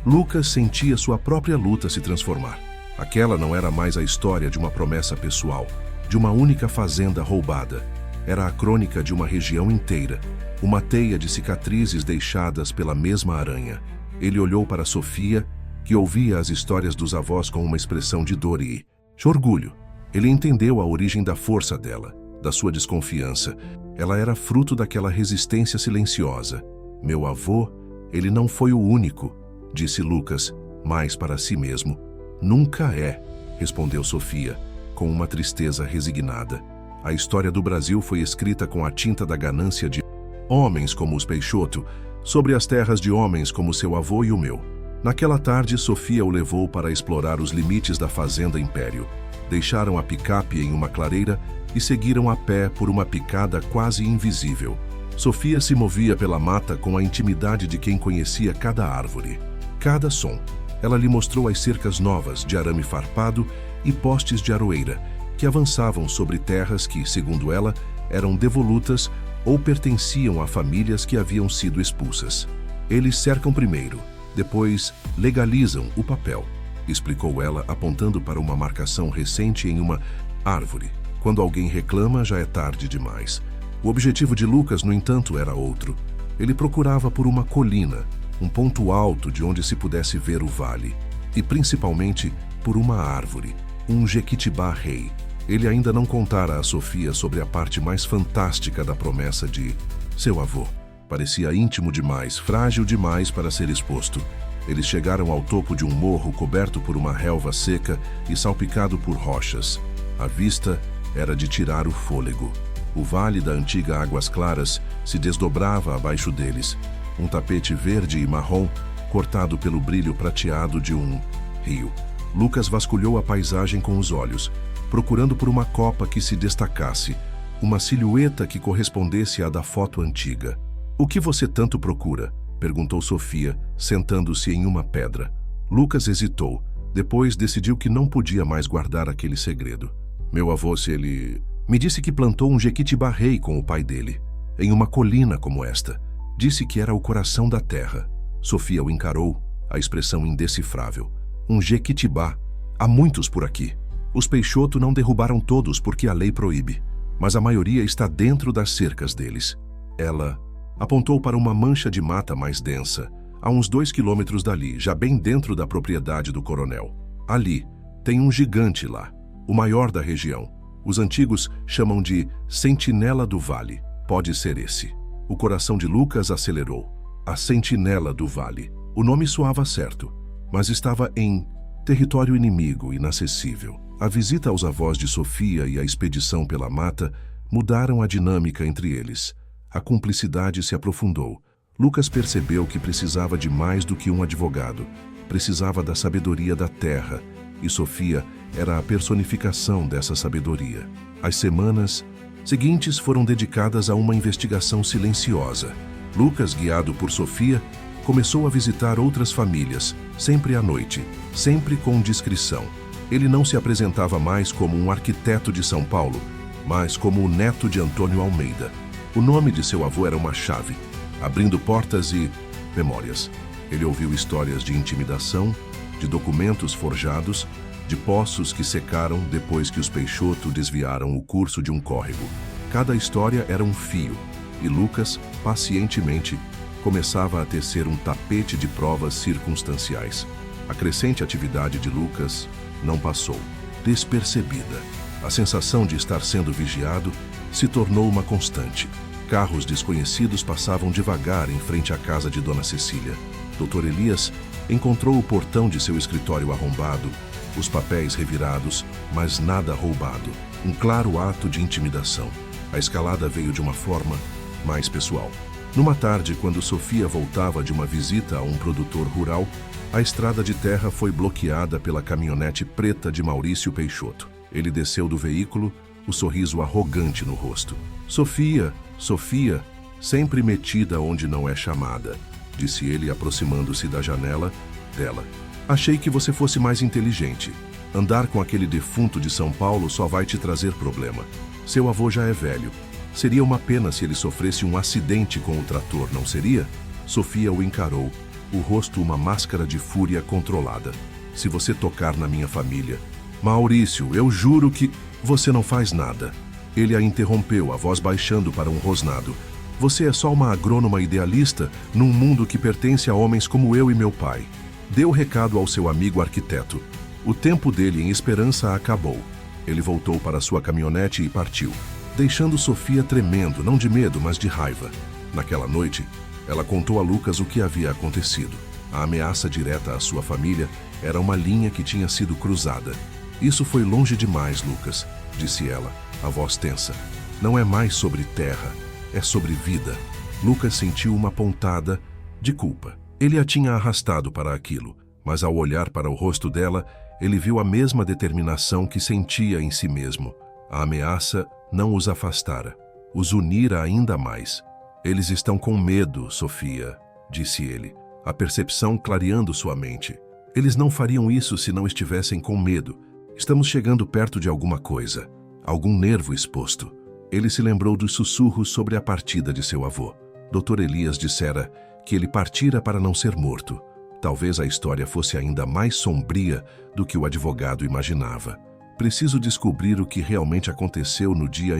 Lucas sentia sua própria luta se transformar. Aquela não era mais a história de uma promessa pessoal, de uma única fazenda roubada. Era a crônica de uma região inteira, uma teia de cicatrizes deixadas pela mesma aranha. Ele olhou para Sofia, que ouvia as histórias dos avós com uma expressão de dor e de orgulho. Ele entendeu a origem da força dela, da sua desconfiança. Ela era fruto daquela resistência silenciosa. Meu avô, ele não foi o único, disse Lucas, mais para si mesmo. Nunca é, respondeu Sofia, com uma tristeza resignada. A história do Brasil foi escrita com a tinta da ganância de homens como os Peixoto, sobre as terras de homens como seu avô e o meu. Naquela tarde, Sofia o levou para explorar os limites da fazenda Império. Deixaram a picape em uma clareira e seguiram a pé por uma picada quase invisível. Sofia se movia pela mata com a intimidade de quem conhecia cada árvore, cada som. Ela lhe mostrou as cercas novas de arame farpado e postes de aroeira, que avançavam sobre terras que, segundo ela, eram devolutas ou pertenciam a famílias que haviam sido expulsas. Eles cercam primeiro, depois legalizam o papel, explicou ela, apontando para uma marcação recente em uma árvore. Quando alguém reclama, já é tarde demais. O objetivo de Lucas, no entanto, era outro. Ele procurava por uma colina, um ponto alto de onde se pudesse ver o vale, e principalmente por uma árvore, um jequitibá-rei. Ele ainda não contara a Sofia sobre a parte mais fantástica da promessa de seu avô. Parecia íntimo demais, frágil demais para ser exposto. Eles chegaram ao topo de um morro coberto por uma relva seca e salpicado por rochas. A vista era de tirar o fôlego. O vale da antiga Águas Claras se desdobrava abaixo deles, um tapete verde e marrom cortado pelo brilho prateado de um rio. Lucas vasculhou a paisagem com os olhos, procurando por uma copa que se destacasse, uma silhueta que correspondesse à da foto antiga. "O que você tanto procura?" perguntou Sofia, sentando-se em uma pedra. Lucas hesitou, depois decidiu que não podia mais guardar aquele segredo. "Meu avô, se ele... me disse que plantou um jequitibá-rei com o pai dele, em uma colina como esta. Disse que era o coração da terra." Sofia o encarou, a expressão indecifrável. "Um jequitibá. Há muitos por aqui. Os Peixoto não derrubaram todos porque a lei proíbe, mas a maioria está dentro das cercas deles." Ela apontou para uma mancha de mata mais densa, a uns 2 quilômetros dali, já bem dentro da propriedade do coronel. "Ali, tem um gigante lá, o maior da região. Os antigos chamam de Sentinela do Vale. Pode ser esse." O coração de Lucas acelerou. A Sentinela do Vale. O nome soava certo, mas estava em território inimigo, inacessível. A visita aos avós de Sofia e a expedição pela mata mudaram a dinâmica entre eles. A cumplicidade se aprofundou. Lucas percebeu que precisava de mais do que um advogado. Precisava da sabedoria da terra, e Sofia era a personificação dessa sabedoria. As semanas seguintes foram dedicadas a uma investigação silenciosa. Lucas, guiado por Sofia, começou a visitar outras famílias, sempre à noite, sempre com discrição. Ele não se apresentava mais como um arquiteto de São Paulo, mas como o neto de Antônio Almeida. O nome de seu avô era uma chave, abrindo portas e memórias. Ele ouviu histórias de intimidação, de documentos forjados, de poços que secaram depois que os Peixoto desviaram o curso de um córrego. Cada história era um fio, e Lucas, pacientemente, começava a tecer um tapete de provas circunstanciais. A crescente atividade de Lucas não passou despercebida. A sensação de estar sendo vigiado se tornou uma constante. Carros desconhecidos passavam devagar em frente à casa de Dona Cecília. Dr. Elias encontrou o portão de seu escritório arrombado, os papéis revirados, mas nada roubado. Um claro ato de intimidação. A escalada veio de uma forma mais pessoal. Numa tarde, quando Sofia voltava de uma visita a um produtor rural, a estrada de terra foi bloqueada pela caminhonete preta de Maurício Peixoto. Ele desceu do veículo, o sorriso arrogante no rosto. "Sofia, Sofia, sempre metida onde não é chamada", disse ele, aproximando-se da janela dela. "Achei que você fosse mais inteligente. Andar com aquele defunto de São Paulo só vai te trazer problema. Seu avô já é velho. Seria uma pena se ele sofresse um acidente com o trator, não seria?" Sofia o encarou, o rosto uma máscara de fúria controlada. Se você tocar na minha família... Maurício, eu juro que... Você não faz nada. Ele a interrompeu, a voz baixando para um rosnado. Você é só uma agrônoma idealista num mundo que pertence a homens como eu e meu pai. Dê o recado ao seu amigo arquiteto. O tempo dele em esperança acabou. Ele voltou para sua caminhonete e partiu, deixando Sofia tremendo, não de medo, mas de raiva. Naquela noite, ela contou a Lucas o que havia acontecido. A ameaça direta à sua família era uma linha que tinha sido cruzada. Isso foi longe demais, Lucas, disse ela, a voz tensa. Não é mais sobre terra, é sobre vida. Lucas sentiu uma pontada de culpa. Ele a tinha arrastado para aquilo, mas ao olhar para o rosto dela, ele viu a mesma determinação que sentia em si mesmo. A ameaça não os afastara, os unira ainda mais. Eles estão com medo, Sofia, disse ele, a percepção clareando sua mente. Eles não fariam isso se não estivessem com medo. Estamos chegando perto de alguma coisa, algum nervo exposto. Ele se lembrou dos sussurros sobre a partida de seu avô. Dr. Elias dissera que ele partira para não ser morto. Talvez a história fosse ainda mais sombria do que o advogado imaginava. Preciso descobrir o que realmente aconteceu no dia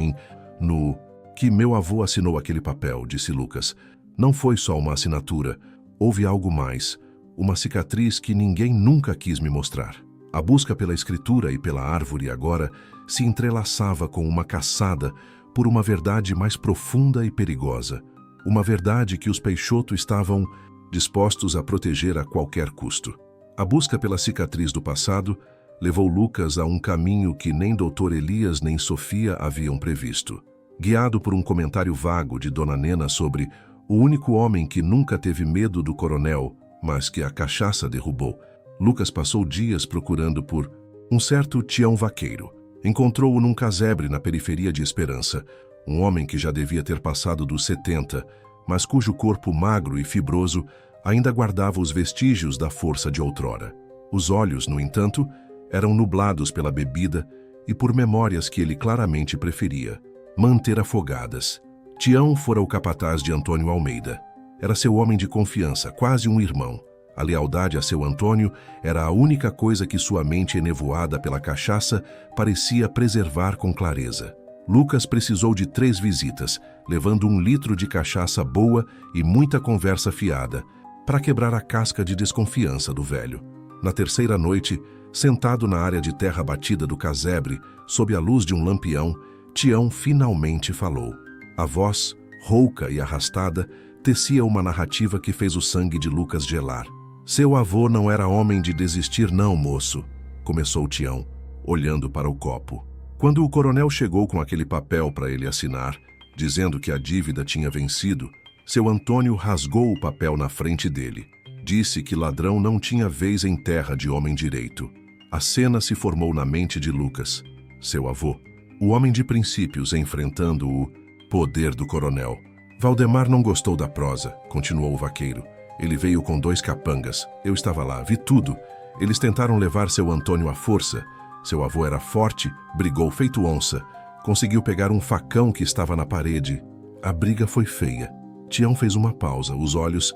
que meu avô assinou aquele papel, disse Lucas. Não foi só uma assinatura, houve algo mais, uma cicatriz que ninguém nunca quis me mostrar. A busca pela escritura e pela árvore agora se entrelaçava com uma caçada por uma verdade mais profunda e perigosa. Uma verdade que os Peixoto estavam dispostos a proteger a qualquer custo. A busca pela cicatriz do passado levou Lucas a um caminho que nem Dr. Elias nem Sofia haviam previsto. Guiado por um comentário vago de Dona Nena sobre o único homem que nunca teve medo do coronel, mas que a cachaça derrubou, Lucas passou dias procurando por um certo Tião Vaqueiro. Encontrou-o num casebre na periferia de Esperança, um homem que já devia ter passado dos 70, mas cujo corpo magro e fibroso ainda guardava os vestígios da força de outrora. Os olhos, no entanto, eram nublados pela bebida e por memórias que ele claramente preferia manter afogadas. Tião fora o capataz de Antônio Almeida. Era seu homem de confiança, quase um irmão. A lealdade a seu Antônio era a única coisa que sua mente enevoada pela cachaça parecia preservar com clareza. Lucas precisou de 3 visitas, levando 1 litro de cachaça boa e muita conversa fiada, para quebrar a casca de desconfiança do velho. Na terceira noite, sentado na área de terra batida do casebre, sob a luz de um lampião, Tião finalmente falou. A voz, rouca e arrastada, tecia uma narrativa que fez o sangue de Lucas gelar. Seu avô não era homem de desistir não, moço, começou Tião, olhando para o copo. Quando o coronel chegou com aquele papel para ele assinar, dizendo que a dívida tinha vencido, seu Antônio rasgou o papel na frente dele. Disse que ladrão não tinha vez em terra de homem direito. A cena se formou na mente de Lucas, seu avô, o homem de princípios enfrentando o poder do coronel. Valdemar não gostou da prosa, continuou o vaqueiro. Ele veio com 2 capangas. Eu estava lá, vi tudo. Eles tentaram levar seu Antônio à força. Seu avô era forte, brigou feito onça. Conseguiu pegar um facão que estava na parede. A briga foi feia. Tião fez uma pausa, os olhos,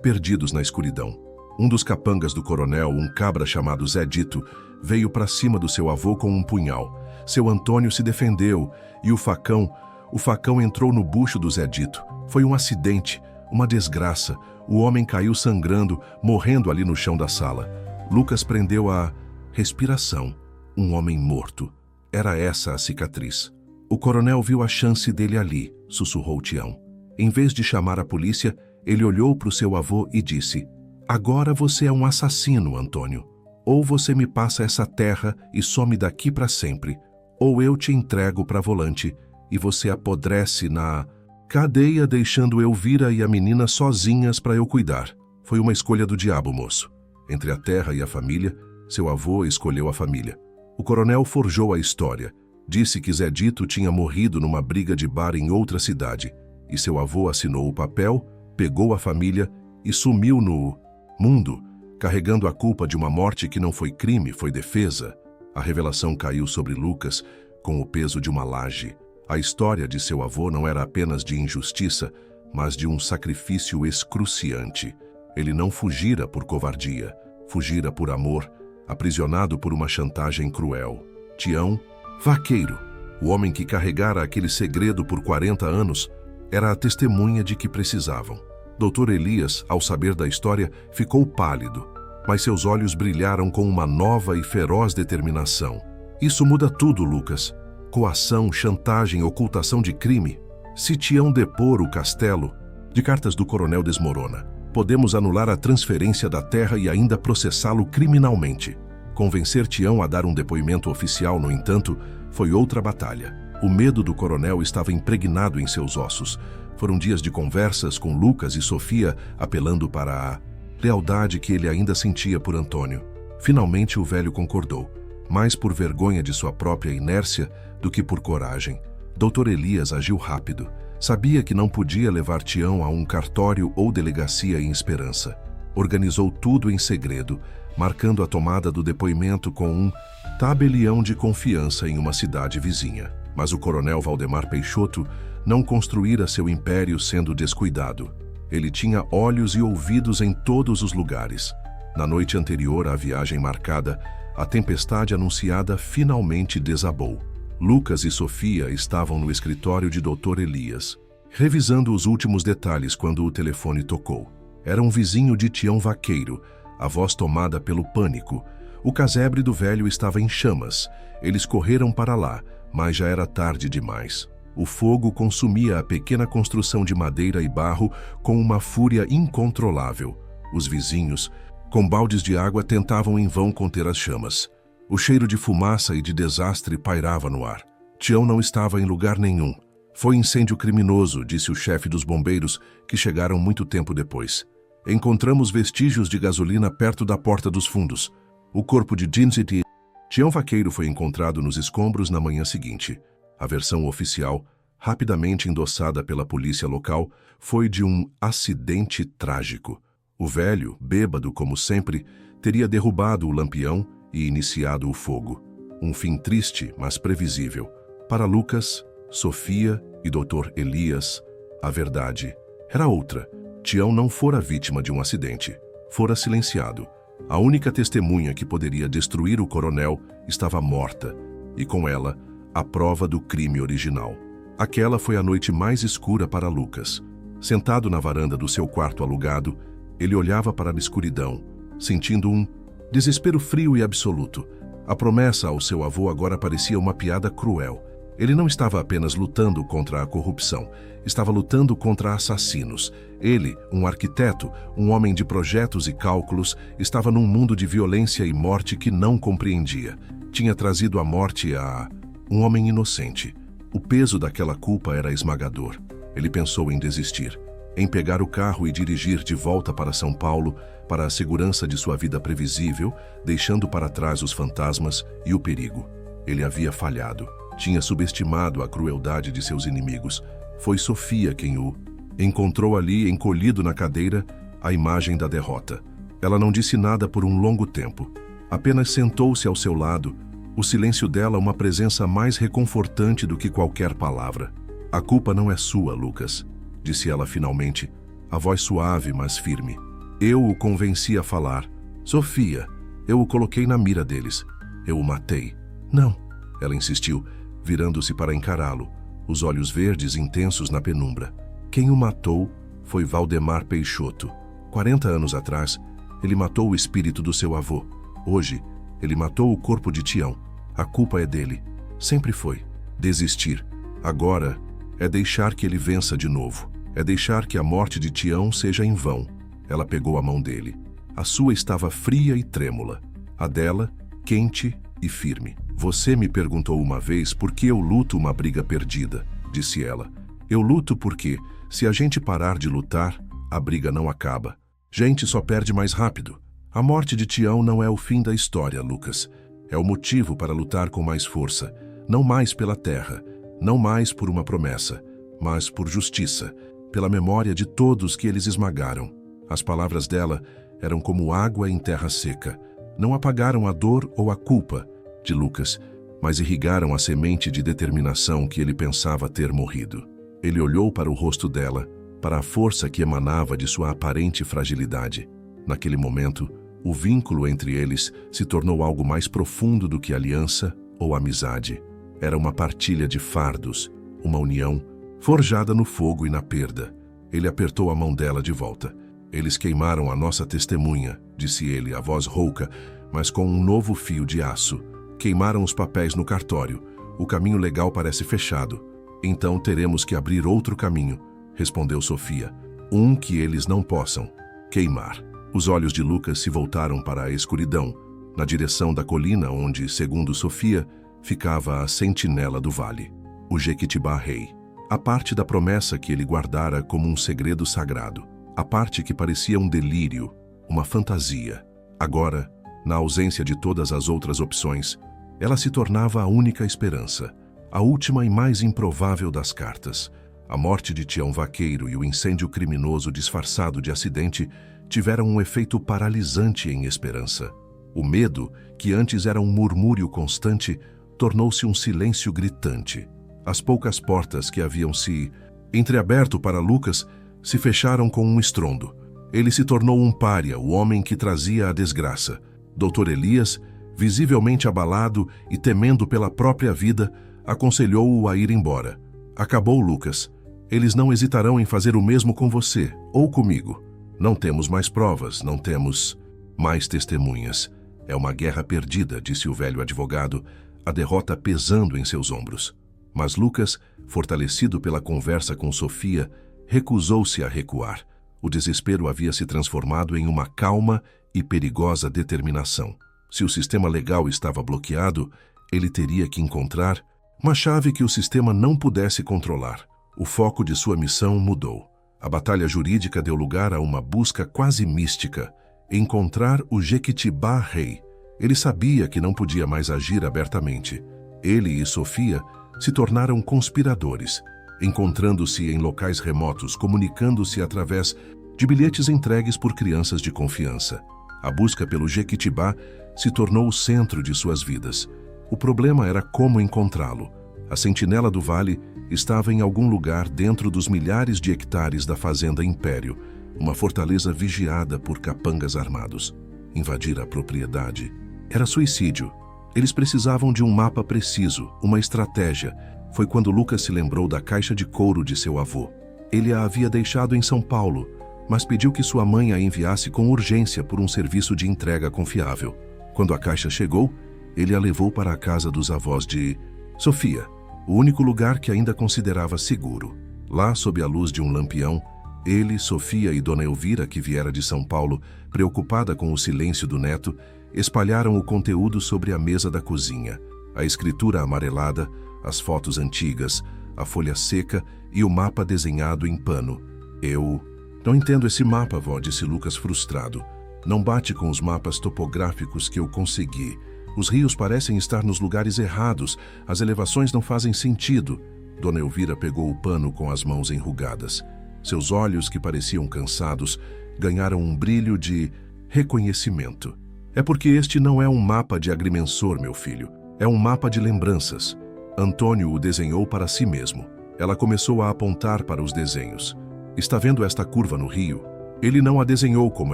perdidos na escuridão. Um dos capangas do coronel, um cabra chamado Zé Dito, veio para cima do seu avô com um punhal. Seu Antônio se defendeu e o facão entrou no bucho do Zé Dito. Foi um acidente, uma desgraça. O homem caiu sangrando, morrendo ali no chão da sala. Lucas prendeu a respiração. Um homem morto. Era essa a cicatriz. O coronel viu a chance dele ali, sussurrou Tião. Em vez de chamar a polícia, ele olhou para o seu avô e disse: agora você é um assassino, Antônio. Ou você me passa essa terra e some daqui para sempre, ou eu te entrego para Volante e você apodrece na cadeia deixando Elvira e a menina sozinhas para eu cuidar. Foi uma escolha do diabo, moço. Entre a terra e a família, seu avô escolheu a família. O coronel forjou a história. Disse que Zé Dito tinha morrido numa briga de bar em outra cidade. E seu avô assinou o papel, pegou a família e sumiu no mundo, carregando a culpa de uma morte que não foi crime, foi defesa. A revelação caiu sobre Lucas com o peso de uma laje. A história de seu avô não era apenas de injustiça, mas de um sacrifício excruciante. Ele não fugira por covardia, fugira por amor, aprisionado por uma chantagem cruel. Tião, vaqueiro, o homem que carregara aquele segredo por 40 anos, era a testemunha de que precisavam. Dr. Elias, ao saber da história, ficou pálido, mas seus olhos brilharam com uma nova e feroz determinação. Isso muda tudo, Lucas. Coação, chantagem, ocultação de crime. Se Tião depor o castelo, de cartas do coronel desmorona. Podemos anular a transferência da terra e ainda processá-lo criminalmente. Convencer Tião a dar um depoimento oficial, no entanto, foi outra batalha. O medo do coronel estava impregnado em seus ossos. Foram dias de conversas com Lucas e Sofia, apelando para a lealdade que ele ainda sentia por Antônio. Finalmente o velho concordou, mais por vergonha de sua própria inércia do que por coragem. Dr. Elias agiu rápido. Sabia que não podia levar Tião a um cartório ou delegacia em Esperança. Organizou tudo em segredo, marcando a tomada do depoimento com um tabelião de confiança em uma cidade vizinha. Mas o coronel Valdemar Peixoto não construíra seu império sendo descuidado. Ele tinha olhos e ouvidos em todos os lugares. Na noite anterior à viagem marcada, a tempestade anunciada finalmente desabou. Lucas e Sofia estavam no escritório de Dr. Elias, revisando os últimos detalhes quando o telefone tocou. Era um vizinho de Tião Vaqueiro, a voz tomada pelo pânico. O casebre do velho estava em chamas. Eles correram para lá, mas já era tarde demais. O fogo consumia a pequena construção de madeira e barro com uma fúria incontrolável. Os vizinhos, com baldes de água, tentavam em vão conter as chamas. O cheiro de fumaça e de desastre pairava no ar. Tião não estava em lugar nenhum. Foi incêndio criminoso, disse o chefe dos bombeiros, que chegaram muito tempo depois. Encontramos vestígios de gasolina perto da porta dos fundos. O corpo de Dinsity. Tião Vaqueiro foi encontrado nos escombros na manhã seguinte. A versão oficial, rapidamente endossada pela polícia local, foi de um acidente trágico. O velho, bêbado como sempre, teria derrubado o lampião e iniciado o fogo. Um fim triste, mas previsível. Para Lucas, Sofia e Dr. Elias, a verdade era outra. Tião não fora vítima de um acidente. Fora silenciado. A única testemunha que poderia destruir o coronel estava morta, e com ela, a prova do crime original. Aquela foi a noite mais escura para Lucas. Sentado na varanda do seu quarto alugado, ele olhava para a escuridão, sentindo um desespero frio e absoluto. A promessa ao seu avô agora parecia uma piada cruel. Ele não estava apenas lutando contra a corrupção, estava lutando contra assassinos. Ele, um arquiteto, um homem de projetos e cálculos, estava num mundo de violência e morte que não compreendia. Tinha trazido a morte a um homem inocente. O peso daquela culpa era esmagador. Ele pensou em desistir, em pegar o carro e dirigir de volta para São Paulo, para a segurança de sua vida previsível, deixando para trás os fantasmas e o perigo. Ele havia falhado. Tinha subestimado a crueldade de seus inimigos. Foi Sofia quem o encontrou ali, encolhido na cadeira, a imagem da derrota. Ela não disse nada por um longo tempo. Apenas sentou-se ao seu lado, o silêncio dela uma presença mais reconfortante do que qualquer palavra. A culpa não é sua, Lucas, disse ela finalmente, a voz suave, mas firme. Eu o convenci a falar. Sofia, eu o coloquei na mira deles. Eu o matei. Não, ela insistiu, virando-se para encará-lo, os olhos verdes intensos na penumbra. Quem o matou foi Valdemar Peixoto. 40 anos atrás, ele matou o espírito do seu avô. Hoje, ele matou o corpo de Tião. A culpa é dele. Sempre foi. Desistir. Agora, é deixar que ele vença de novo. É deixar que a morte de Tião seja em vão. Ela pegou a mão dele. A sua estava fria e trêmula. A dela, quente e firme. Você me perguntou uma vez por que eu luto uma briga perdida, disse ela. Eu luto porque, se a gente parar de lutar, a briga não acaba. Gente só perde mais rápido. A morte de Tião não é o fim da história, Lucas. É o motivo para lutar com mais força. Não mais pela terra, não mais por uma promessa, mas por justiça, pela memória de todos que eles esmagaram. As palavras dela eram como água em terra seca. Não apagaram a dor ou a culpa de Lucas, mas irrigaram a semente de determinação que ele pensava ter morrido. Ele olhou para o rosto dela, para a força que emanava de sua aparente fragilidade. Naquele momento, o vínculo entre eles se tornou algo mais profundo do que aliança ou amizade. Era uma partilha de fardos, uma união forjada no fogo e na perda. Ele apertou a mão dela de volta. Eles queimaram a nossa testemunha, disse ele, a voz rouca, mas com um novo fio de aço. Queimaram os papéis no cartório. O caminho legal parece fechado. Então teremos que abrir outro caminho, respondeu Sofia. Um que eles não possam queimar. Os olhos de Lucas se voltaram para a escuridão, na direção da colina onde, segundo Sofia, ficava a sentinela do vale, o Jequitibá Rei. A parte da promessa que ele guardara como um segredo sagrado. A parte que parecia um delírio, uma fantasia. Agora, na ausência de todas as outras opções, ela se tornava a única esperança, a última e mais improvável das cartas. A morte de Tião Vaqueiro e o incêndio criminoso disfarçado de acidente tiveram um efeito paralisante em Esperança. O medo, que antes era um murmúrio constante, tornou-se um silêncio gritante. As poucas portas que haviam se entreaberto para Lucas se fecharam com um estrondo. Ele se tornou um pária, o homem que trazia a desgraça. Dr. Elias, visivelmente abalado e temendo pela própria vida, aconselhou-o a ir embora. Acabou, Lucas. Eles não hesitarão em fazer o mesmo com você ou comigo. Não temos mais provas, não temos mais testemunhas. É uma guerra perdida, disse o velho advogado, a derrota pesando em seus ombros. Mas Lucas, fortalecido pela conversa com Sofia, recusou-se a recuar. O desespero havia se transformado em uma calma e perigosa determinação. Se o sistema legal estava bloqueado, ele teria que encontrar uma chave que o sistema não pudesse controlar. O foco de sua missão mudou. A batalha jurídica deu lugar a uma busca quase mística. Encontrar o Jequitibá Rei. Ele sabia que não podia mais agir abertamente. Ele e Sofia se tornaram conspiradores, encontrando-se em locais remotos, comunicando-se através de bilhetes entregues por crianças de confiança. A busca pelo Jequitibá se tornou o centro de suas vidas. O problema era como encontrá-lo. A sentinela do vale estava em algum lugar dentro dos milhares de hectares da fazenda Império, uma fortaleza vigiada por capangas armados. Invadir a propriedade era suicídio. Eles precisavam de um mapa preciso, uma estratégia. Foi quando Lucas se lembrou da caixa de couro de seu avô. Ele a havia deixado em São Paulo, mas pediu que sua mãe a enviasse com urgência por um serviço de entrega confiável. Quando a caixa chegou, ele a levou para a casa dos avós de Sofia, o único lugar que ainda considerava seguro. Lá, sob a luz de um lampião, ele, Sofia e Dona Elvira, que viera de São Paulo, preocupada com o silêncio do neto, espalharam o conteúdo sobre a mesa da cozinha. A escritura amarelada, as fotos antigas, a folha seca e o mapa desenhado em pano. Eu não entendo esse mapa, vó, disse Lucas frustrado. Não bate com os mapas topográficos que eu consegui. Os rios parecem estar nos lugares errados, as elevações não fazem sentido. Dona Elvira pegou o pano com as mãos enrugadas. Seus olhos, que pareciam cansados, ganharam um brilho de reconhecimento. É porque este não é um mapa de agrimensor, meu filho. É um mapa de lembranças. Antônio o desenhou para si mesmo. Ela começou a apontar para os desenhos. Está vendo esta curva no rio? Ele não a desenhou como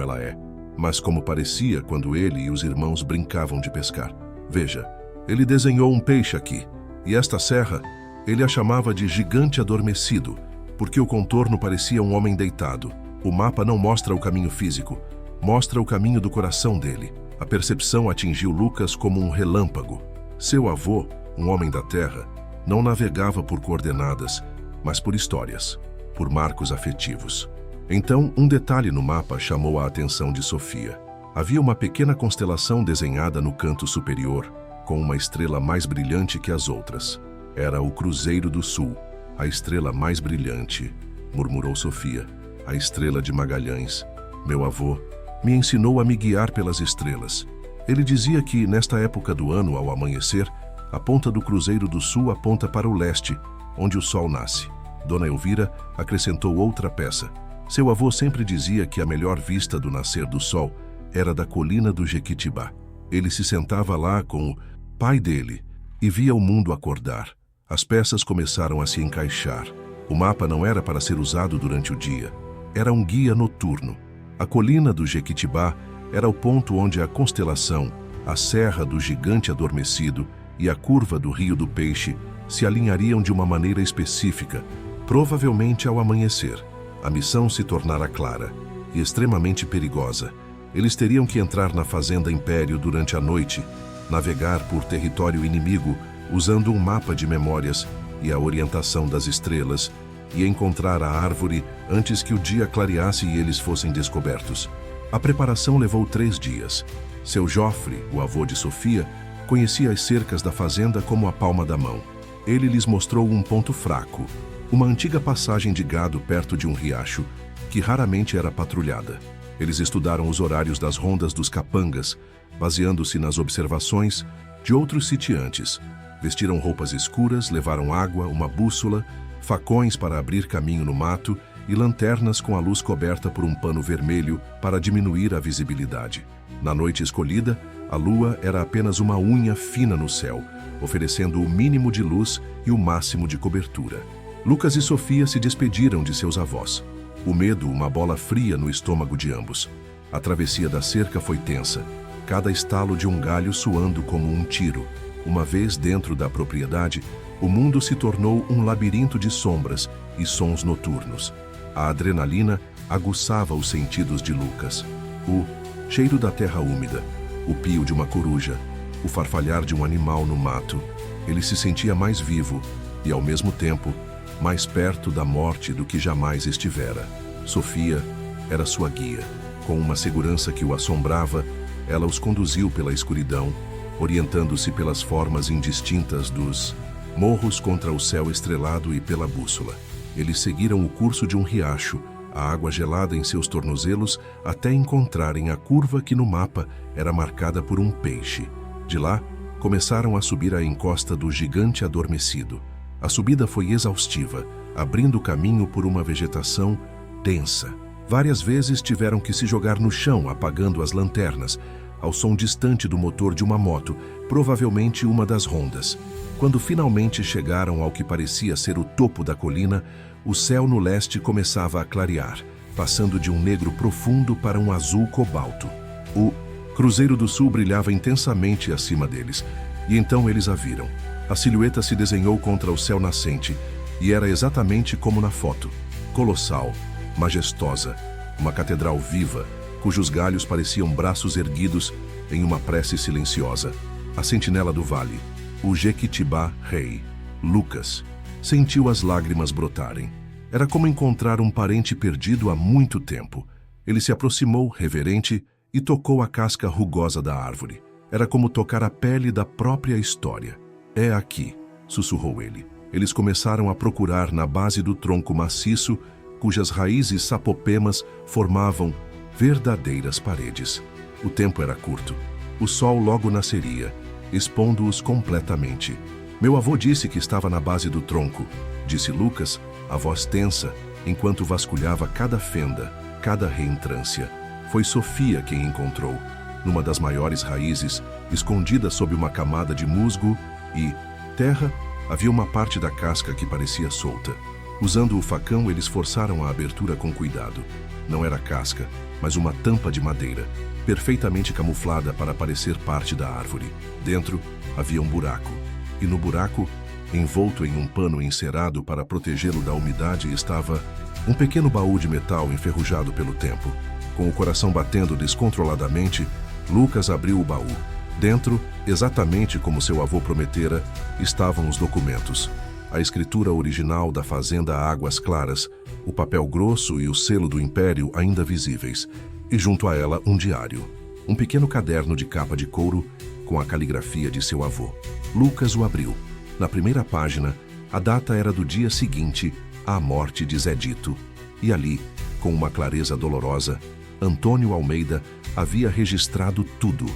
ela é, mas como parecia quando ele e os irmãos brincavam de pescar. Veja, ele desenhou um peixe aqui, e esta serra, ele a chamava de gigante adormecido, porque o contorno parecia um homem deitado. O mapa não mostra o caminho físico, mostra o caminho do coração dele. A percepção atingiu Lucas como um relâmpago. Seu avô, um homem da terra, não navegava por coordenadas, mas por histórias, por marcos afetivos. Então, um detalhe no mapa chamou a atenção de Sofia. Havia uma pequena constelação desenhada no canto superior, com uma estrela mais brilhante que as outras. Era o Cruzeiro do Sul, a estrela mais brilhante, murmurou Sofia. A estrela de Magalhães. Meu avô me ensinou a me guiar pelas estrelas. Ele dizia que, nesta época do ano, ao amanhecer, a ponta do Cruzeiro do Sul aponta para o leste, onde o sol nasce. Dona Elvira acrescentou outra peça. Seu avô sempre dizia que a melhor vista do nascer do sol era da colina do Jequitibá. Ele se sentava lá com o pai dele e via o mundo acordar. As peças começaram a se encaixar. O mapa não era para ser usado durante o dia. Era um guia noturno. A colina do Jequitibá era o ponto onde a constelação, a serra do gigante adormecido e a curva do Rio do Peixe se alinhariam de uma maneira específica, provavelmente ao amanhecer. A missão se tornara clara e extremamente perigosa. Eles teriam que entrar na Fazenda Império durante a noite, navegar por território inimigo usando um mapa de memórias e a orientação das estrelas, e encontrar a árvore antes que o dia clareasse e eles fossem descobertos. A preparação levou 3 dias. Seu Joffre, o avô de Sofia, conhecia as cercas da fazenda como a palma da mão. Ele lhes mostrou um ponto fraco, uma antiga passagem de gado perto de um riacho, que raramente era patrulhada. Eles estudaram os horários das rondas dos capangas, baseando-se nas observações de outros sitiantes. Vestiram roupas escuras, levaram água, uma bússola, facões para abrir caminho no mato e lanternas com a luz coberta por um pano vermelho para diminuir a visibilidade. Na noite escolhida, a lua era apenas uma unha fina no céu, oferecendo o mínimo de luz e o máximo de cobertura. Lucas e Sofia se despediram de seus avós. O medo, uma bola fria no estômago de ambos. A travessia da cerca foi tensa, cada estalo de um galho soando como um tiro. Uma vez dentro da propriedade, o mundo se tornou um labirinto de sombras e sons noturnos. A adrenalina aguçava os sentidos de Lucas. O cheiro da terra úmida, o pio de uma coruja, o farfalhar de um animal no mato. Ele se sentia mais vivo e, ao mesmo tempo, mais perto da morte do que jamais estivera. Sofia era sua guia. Com uma segurança que o assombrava, ela os conduziu pela escuridão, orientando-se pelas formas indistintas dos morros contra o céu estrelado e pela bússola. Eles seguiram o curso de um riacho, a água gelada em seus tornozelos, até encontrarem a curva que no mapa era marcada por um peixe. De lá, começaram a subir a encosta do gigante adormecido. A subida foi exaustiva, abrindo caminho por uma vegetação densa. Várias vezes tiveram que se jogar no chão, apagando as lanternas, ao som distante do motor de uma moto, provavelmente uma das rondas. Quando finalmente chegaram ao que parecia ser o topo da colina, o céu no leste começava a clarear, passando de um negro profundo para um azul cobalto. O Cruzeiro do Sul brilhava intensamente acima deles, e então eles a viram. A silhueta se desenhou contra o céu nascente, e era exatamente como na foto. Colossal, majestosa, uma catedral viva, cujos galhos pareciam braços erguidos em uma prece silenciosa. A sentinela do vale, o Jequitibá Rei, Lucas, sentiu as lágrimas brotarem. Era como encontrar um parente perdido há muito tempo. Ele se aproximou, reverente, e tocou a casca rugosa da árvore. Era como tocar a pele da própria história. "É aqui", sussurrou ele. Eles começaram a procurar na base do tronco maciço, cujas raízes sapopemas formavam verdadeiras paredes. O tempo era curto. O sol logo nasceria, expondo-os completamente. "Meu avô disse que estava na base do tronco", disse Lucas, a voz tensa, enquanto vasculhava cada fenda, cada reentrância. Foi Sofia quem encontrou, numa das maiores raízes, escondida sob uma camada de musgo e terra, havia uma parte da casca que parecia solta. Usando o facão, eles forçaram a abertura com cuidado. Não era casca, mas uma tampa de madeira, perfeitamente camuflada para parecer parte da árvore. Dentro havia um buraco, e no buraco, envolto em um pano encerado para protegê-lo da umidade, estava um pequeno baú de metal enferrujado pelo tempo. Com o coração batendo descontroladamente, Lucas abriu o baú. Dentro, exatamente como seu avô prometera, estavam os documentos. A escritura original da fazenda Águas Claras, o papel grosso e o selo do Império ainda visíveis, e junto a ela um diário, um pequeno caderno de capa de couro com a caligrafia de seu avô. Lucas o abriu. Na primeira página, a data era do dia seguinte à morte de Zé Dito, e ali, com uma clareza dolorosa, Antônio Almeida havia registrado tudo: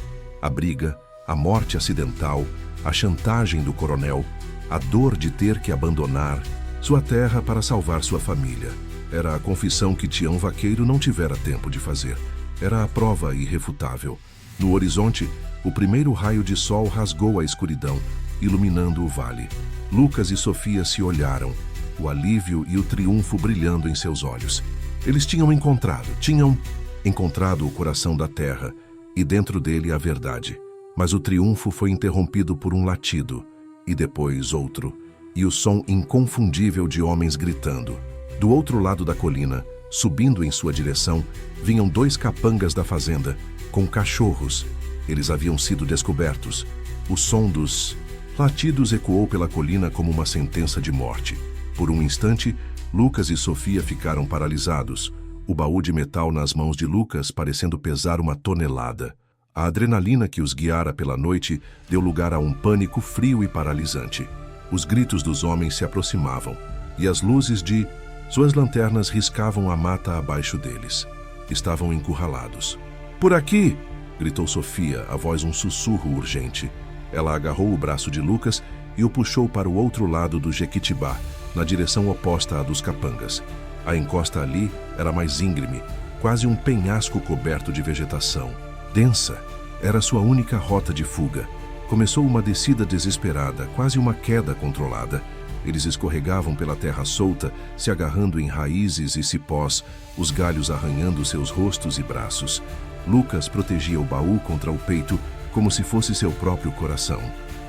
a briga, a morte acidental, a chantagem do coronel, a dor de ter que abandonar sua terra para salvar sua família. Era a confissão que Tião Vaqueiro não tivera tempo de fazer. Era a prova irrefutável. No horizonte, o primeiro raio de sol rasgou a escuridão, iluminando o vale. Lucas e Sofia se olharam, o alívio e o triunfo brilhando em seus olhos. Eles tinham encontrado o coração da terra e dentro dele a verdade. Mas o triunfo foi interrompido por um latido, e depois outro, e o som inconfundível de homens gritando. Do outro lado da colina, subindo em sua direção, vinham 2 capangas da fazenda, com cachorros. Eles haviam sido descobertos. O som dos latidos ecoou pela colina como uma sentença de morte. Por um instante, Lucas e Sofia ficaram paralisados, o baú de metal nas mãos de Lucas parecendo pesar 1 tonelada. A adrenalina que os guiara pela noite deu lugar a um pânico frio e paralisante. Os gritos dos homens se aproximavam, e as luzes de suas lanternas riscavam a mata abaixo deles. Estavam encurralados. "Por aqui!" gritou Sofia, a voz um sussurro urgente. Ela agarrou o braço de Lucas e o puxou para o outro lado do Jequitibá, na direção oposta à dos capangas. A encosta ali era mais íngreme, quase um penhasco coberto de vegetação densa. Era sua única rota de fuga. Começou uma descida desesperada, quase uma queda controlada. Eles escorregavam pela terra solta, se agarrando em raízes e cipós, os galhos arranhando seus rostos e braços. Lucas protegia o baú contra o peito, como se fosse seu próprio coração.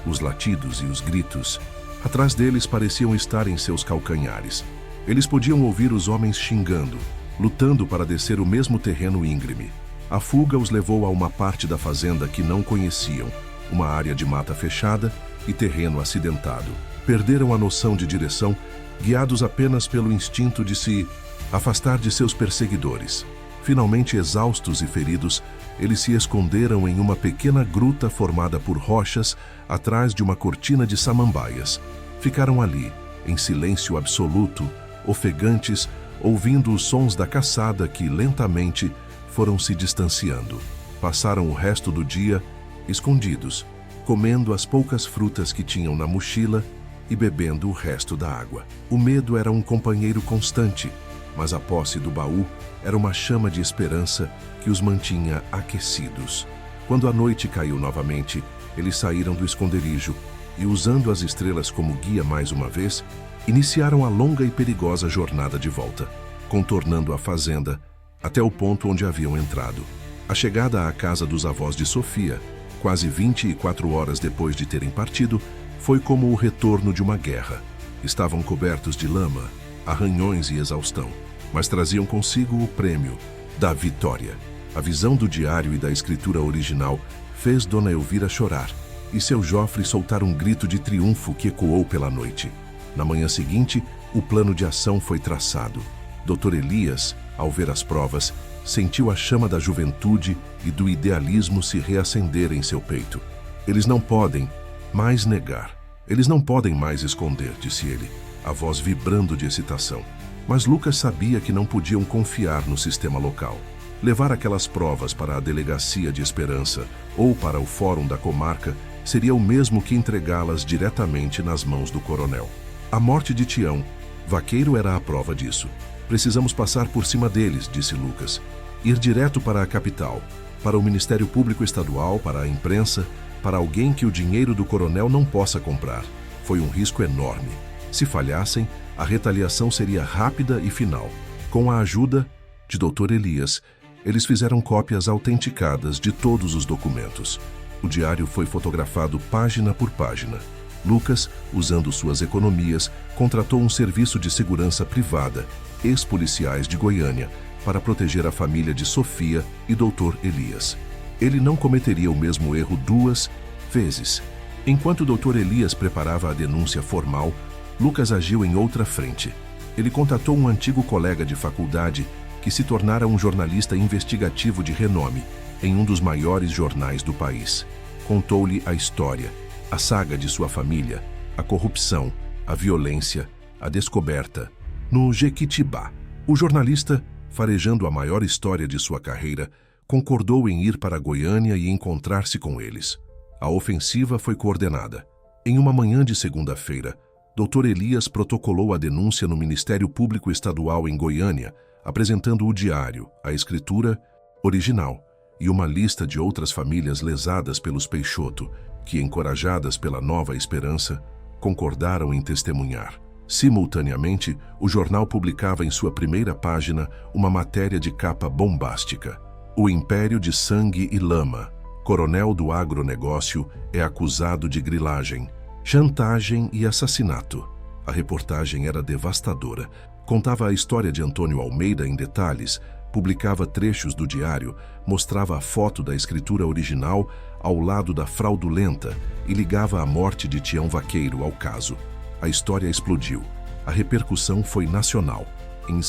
Os latidos e os gritos, atrás deles pareciam estar em seus calcanhares. Eles podiam ouvir os homens xingando, lutando para descer o mesmo terreno íngreme. A fuga os levou a uma parte da fazenda que não conheciam, uma área de mata fechada e terreno acidentado. Perderam a noção de direção, guiados apenas pelo instinto de se afastar de seus perseguidores. Finalmente exaustos e feridos, eles se esconderam em uma pequena gruta formada por rochas atrás de uma cortina de samambaias. Ficaram ali, em silêncio absoluto, ofegantes, ouvindo os sons da caçada que, lentamente, foram se distanciando. Passaram o resto do dia escondidos, comendo as poucas frutas que tinham na mochila e bebendo o resto da água. O medo era um companheiro constante, mas a posse do baú era uma chama de esperança que os mantinha aquecidos. Quando a noite caiu novamente, eles saíram do esconderijo e, usando as estrelas como guia mais uma vez, iniciaram a longa e perigosa jornada de volta, contornando a fazenda até o ponto onde haviam entrado. A chegada à casa dos avós de Sofia, quase 24 horas depois de terem partido, foi como o retorno de uma guerra. Estavam cobertos de lama, arranhões e exaustão, mas traziam consigo o prêmio da vitória. A visão do diário e da escritura original fez Dona Elvira chorar, e seu Joffre soltar um grito de triunfo que ecoou pela noite. Na manhã seguinte, o plano de ação foi traçado. Dr. Elias, ao ver as provas, sentiu a chama da juventude e do idealismo se reacender em seu peito. Eles não podem mais negar. Eles não podem mais esconder, disse ele, a voz vibrando de excitação. Mas Lucas sabia que não podiam confiar no sistema local. Levar aquelas provas para a delegacia de Esperança ou para o fórum da comarca seria o mesmo que entregá-las diretamente nas mãos do coronel. A morte de Tião, Vaqueiro, era a prova disso. Precisamos passar por cima deles, disse Lucas. Ir direto para a capital, para o Ministério Público Estadual, para a imprensa, para alguém que o dinheiro do coronel não possa comprar. Foi um risco enorme. Se falhassem, a retaliação seria rápida e final. Com a ajuda de Dr. Elias, eles fizeram cópias autenticadas de todos os documentos. O diário foi fotografado página por página. Lucas, usando suas economias, contratou um serviço de segurança privada, ex-policiais de Goiânia, para proteger a família de Sofia e Dr. Elias. Ele não cometeria o mesmo erro 2 vezes. Enquanto o Dr. Elias preparava a denúncia formal, Lucas agiu em outra frente. Ele contatou um antigo colega de faculdade que se tornara um jornalista investigativo de renome em um dos maiores jornais do país. Contou-lhe a história, a saga de sua família, a corrupção, a violência, a descoberta, no Jequitibá. O jornalista, farejando a maior história de sua carreira, concordou em ir para Goiânia e encontrar-se com eles. A ofensiva foi coordenada. Em uma manhã de segunda-feira, Dr. Elias protocolou a denúncia no Ministério Público Estadual em Goiânia, apresentando o diário, a escritura original e uma lista de outras famílias lesadas pelos Peixoto, que, encorajadas pela nova esperança, concordaram em testemunhar. Simultaneamente, o jornal publicava em sua primeira página uma matéria de capa bombástica. O império de sangue e lama. Coronel do agronegócio é acusado de grilagem, chantagem e assassinato. A reportagem era devastadora. Contava a história de Antônio Almeida em detalhes, publicava trechos do diário, mostrava a foto da escritura original ao lado da fraudulenta e ligava a morte de Tião Vaqueiro ao caso. A história explodiu. A repercussão foi nacional. Em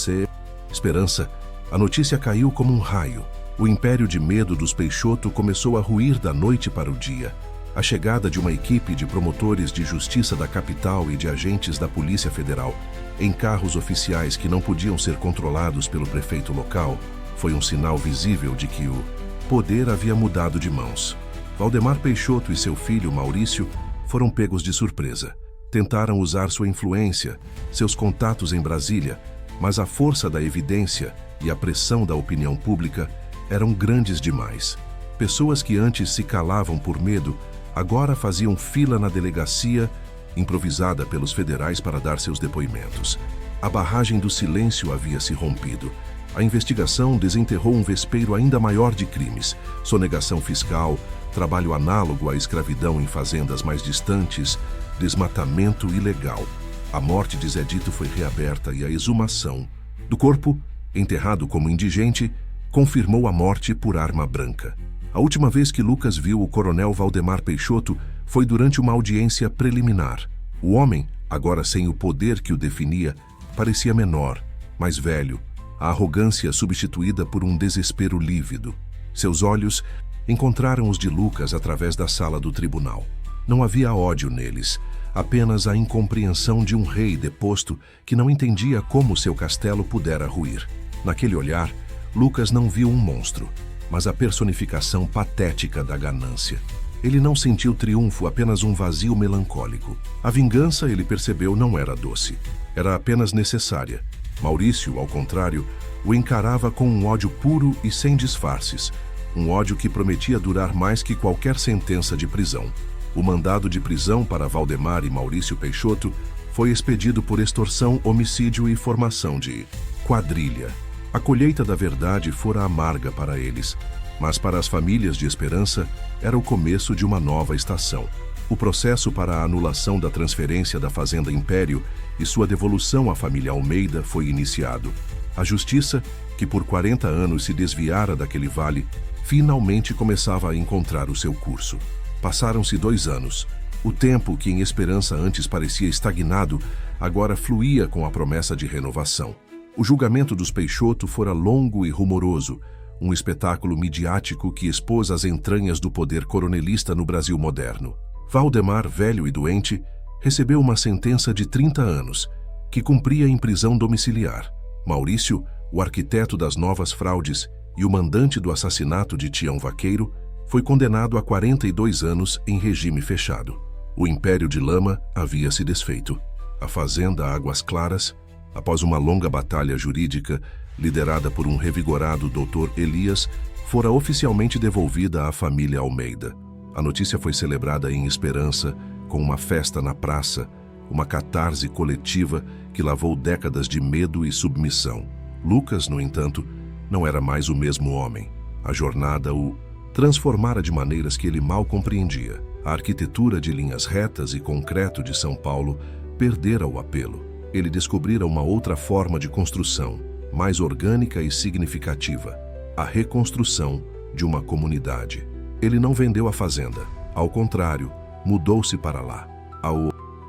Esperança, a notícia caiu como um raio. O império de medo dos Peixoto começou a ruir da noite para o dia. A chegada de uma equipe de promotores de justiça da capital e de agentes da Polícia Federal, em carros oficiais que não podiam ser controlados pelo prefeito local, foi um sinal visível de que o poder havia mudado de mãos. Valdemar Peixoto e seu filho Maurício foram pegos de surpresa. Tentaram usar sua influência, seus contatos em Brasília, mas a força da evidência e a pressão da opinião pública eram grandes demais. Pessoas que antes se calavam por medo, agora faziam fila na delegacia, improvisada pelos federais para dar seus depoimentos. A barragem do silêncio havia se rompido. A investigação desenterrou um vespeiro ainda maior de crimes: sonegação fiscal, trabalho análogo à escravidão em fazendas mais distantes, desmatamento ilegal. A morte de Zé Dito foi reaberta e a exumação do corpo, enterrado como indigente, confirmou a morte por arma branca. A última vez que Lucas viu o coronel Valdemar Peixoto foi durante uma audiência preliminar. O homem, agora sem o poder que o definia, parecia menor, mais velho, a arrogância substituída por um desespero lívido. Seus olhos encontraram os de Lucas através da sala do tribunal. Não havia ódio neles, apenas a incompreensão de um rei deposto que não entendia como seu castelo pudera ruir. Naquele olhar, Lucas não viu um monstro, mas a personificação patética da ganância. Ele não sentiu triunfo, apenas um vazio melancólico. A vingança, ele percebeu, não era doce. Era apenas necessária. Maurício, ao contrário, o encarava com um ódio puro e sem disfarces. Um ódio que prometia durar mais que qualquer sentença de prisão. O mandado de prisão para Valdemar e Maurício Peixoto foi expedido por extorsão, homicídio e formação de quadrilha. A colheita da verdade fora amarga para eles, mas para as famílias de Esperança era o começo de uma nova estação. O processo para a anulação da transferência da Fazenda Império e sua devolução à família Almeida foi iniciado. A justiça, que por 40 anos se desviara daquele vale, finalmente começava a encontrar o seu curso. Passaram-se 2 anos. O tempo que em Esperança antes parecia estagnado, agora fluía com a promessa de renovação. O julgamento dos Peixoto fora longo e rumoroso, um espetáculo midiático que expôs as entranhas do poder coronelista no Brasil moderno. Valdemar, velho e doente, recebeu uma sentença de 30 anos, que cumpria em prisão domiciliar. Maurício, o arquiteto das novas fraudes e o mandante do assassinato de Tião Vaqueiro, foi condenado a 42 anos em regime fechado. O Império de Lama havia se desfeito. A Fazenda Águas Claras, após uma longa batalha jurídica, liderada por um revigorado Dr. Elias, fora oficialmente devolvida à família Almeida. A notícia foi celebrada em Esperança, com uma festa na praça, uma catarse coletiva que lavou décadas de medo e submissão. Lucas, no entanto, não era mais o mesmo homem. A jornada o transformara de maneiras que ele mal compreendia. A arquitetura de linhas retas e concreto de São Paulo perdera o apelo. Ele descobrira uma outra forma de construção, mais orgânica e significativa: a reconstrução de uma comunidade. Ele não vendeu a fazenda. Ao contrário, mudou-se para lá. A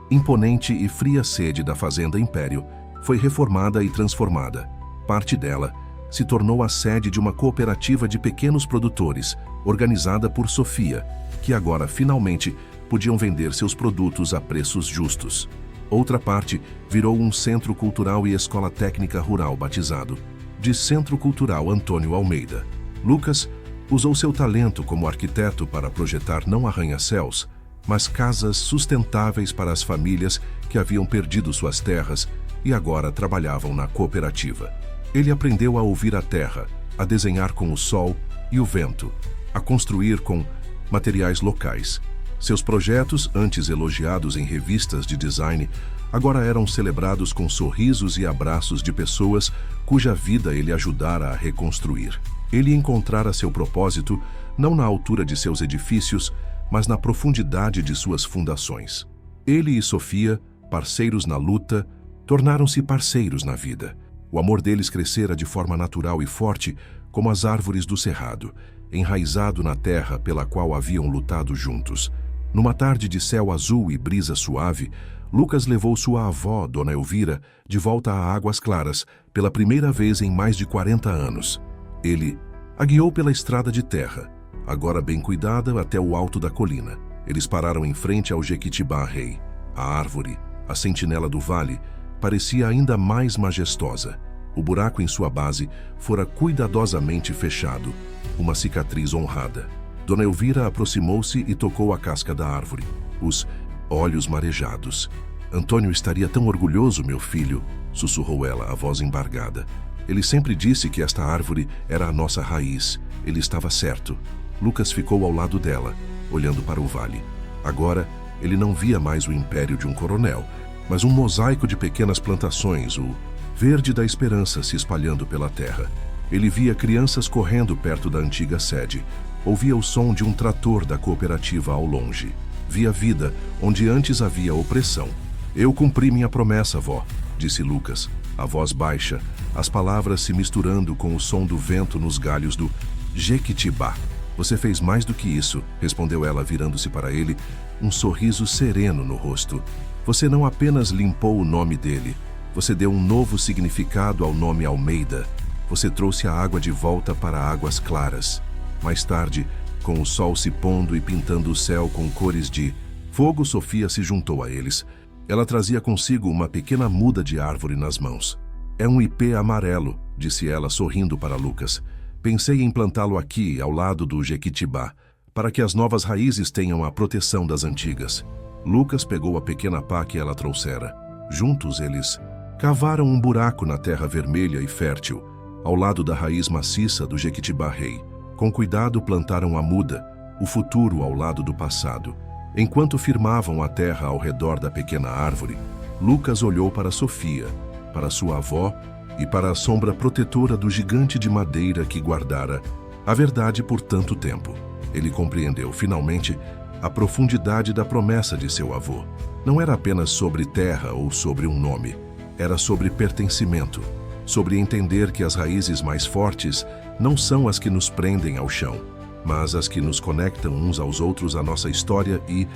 imponente e fria sede da Fazenda Império foi reformada e transformada. Parte dela se tornou a sede de uma cooperativa de pequenos produtores, organizada por Sofia, que agora finalmente podiam vender seus produtos a preços justos. Outra parte virou um centro cultural e escola técnica rural batizado de Centro Cultural Antônio Almeida. Lucas usou seu talento como arquiteto para projetar não arranha-céus, mas casas sustentáveis para as famílias que haviam perdido suas terras e agora trabalhavam na cooperativa. Ele aprendeu a ouvir a terra, a desenhar com o sol e o vento, a construir com materiais locais. Seus projetos, antes elogiados em revistas de design, agora eram celebrados com sorrisos e abraços de pessoas cuja vida ele ajudara a reconstruir. Ele encontrara seu propósito não na altura de seus edifícios, mas na profundidade de suas fundações. Ele e Sofia, parceiros na luta, tornaram-se parceiros na vida. O amor deles crescera de forma natural e forte, como as árvores do cerrado, enraizado na terra pela qual haviam lutado juntos. Numa tarde de céu azul e brisa suave, Lucas levou sua avó, Dona Elvira, de volta a Águas Claras, pela primeira vez em mais de 40 anos. Ele a guiou pela estrada de terra, agora bem cuidada, até o alto da colina. Eles pararam em frente ao Jequitibá Rei. A árvore, a sentinela do vale, parecia ainda mais majestosa. O buraco em sua base fora cuidadosamente fechado, uma cicatriz honrada. Dona Elvira aproximou-se e tocou a casca da árvore, os olhos marejados. Antônio estaria tão orgulhoso, meu filho, sussurrou ela, a voz embargada. Ele sempre disse que esta árvore era a nossa raiz. Ele estava certo. Lucas ficou ao lado dela, olhando para o vale. Agora, ele não via mais o império de um coronel, mas um mosaico de pequenas plantações, o verde da esperança se espalhando pela terra. Ele via crianças correndo perto da antiga sede. Ouvia o som de um trator da cooperativa ao longe. Via vida onde antes havia opressão. Eu cumpri minha promessa, vó, disse Lucas, a voz baixa, as palavras se misturando com o som do vento nos galhos do Jequitibá. Você fez mais do que isso, respondeu ela, virando-se para ele, um sorriso sereno no rosto. Você não apenas limpou o nome dele, você deu um novo significado ao nome Almeida. Você trouxe a água de volta para Águas Claras. Mais tarde, com o sol se pondo e pintando o céu com cores de fogo, Sofia se juntou a eles. Ela trazia consigo uma pequena muda de árvore nas mãos. É um ipê amarelo, disse ela, sorrindo para Lucas. Pensei em plantá-lo aqui, ao lado do Jequitibá, para que as novas raízes tenham a proteção das antigas. Lucas pegou a pequena pá que ela trouxera. Juntos eles cavaram um buraco na terra vermelha e fértil, ao lado da raiz maciça do Jequitibá Rei. Com cuidado plantaram a muda, o futuro ao lado do passado. Enquanto firmavam a terra ao redor da pequena árvore, Lucas olhou para Sofia, para sua avó e para a sombra protetora do gigante de madeira que guardara a verdade por tanto tempo. Ele compreendeu, finalmente, a profundidade da promessa de seu avô. Não era apenas sobre terra ou sobre um nome. Era sobre pertencimento, sobre entender que as raízes mais fortes não são as que nos prendem ao chão, mas as que nos conectam uns aos outros à nossa história e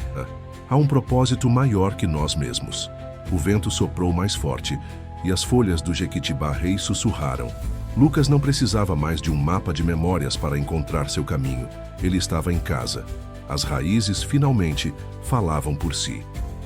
a um propósito maior que nós mesmos. O vento soprou mais forte e as folhas do Jequitibá Rei sussurraram. Lucas não precisava mais de um mapa de memórias para encontrar seu caminho. Ele estava em casa. As raízes finalmente falavam por si.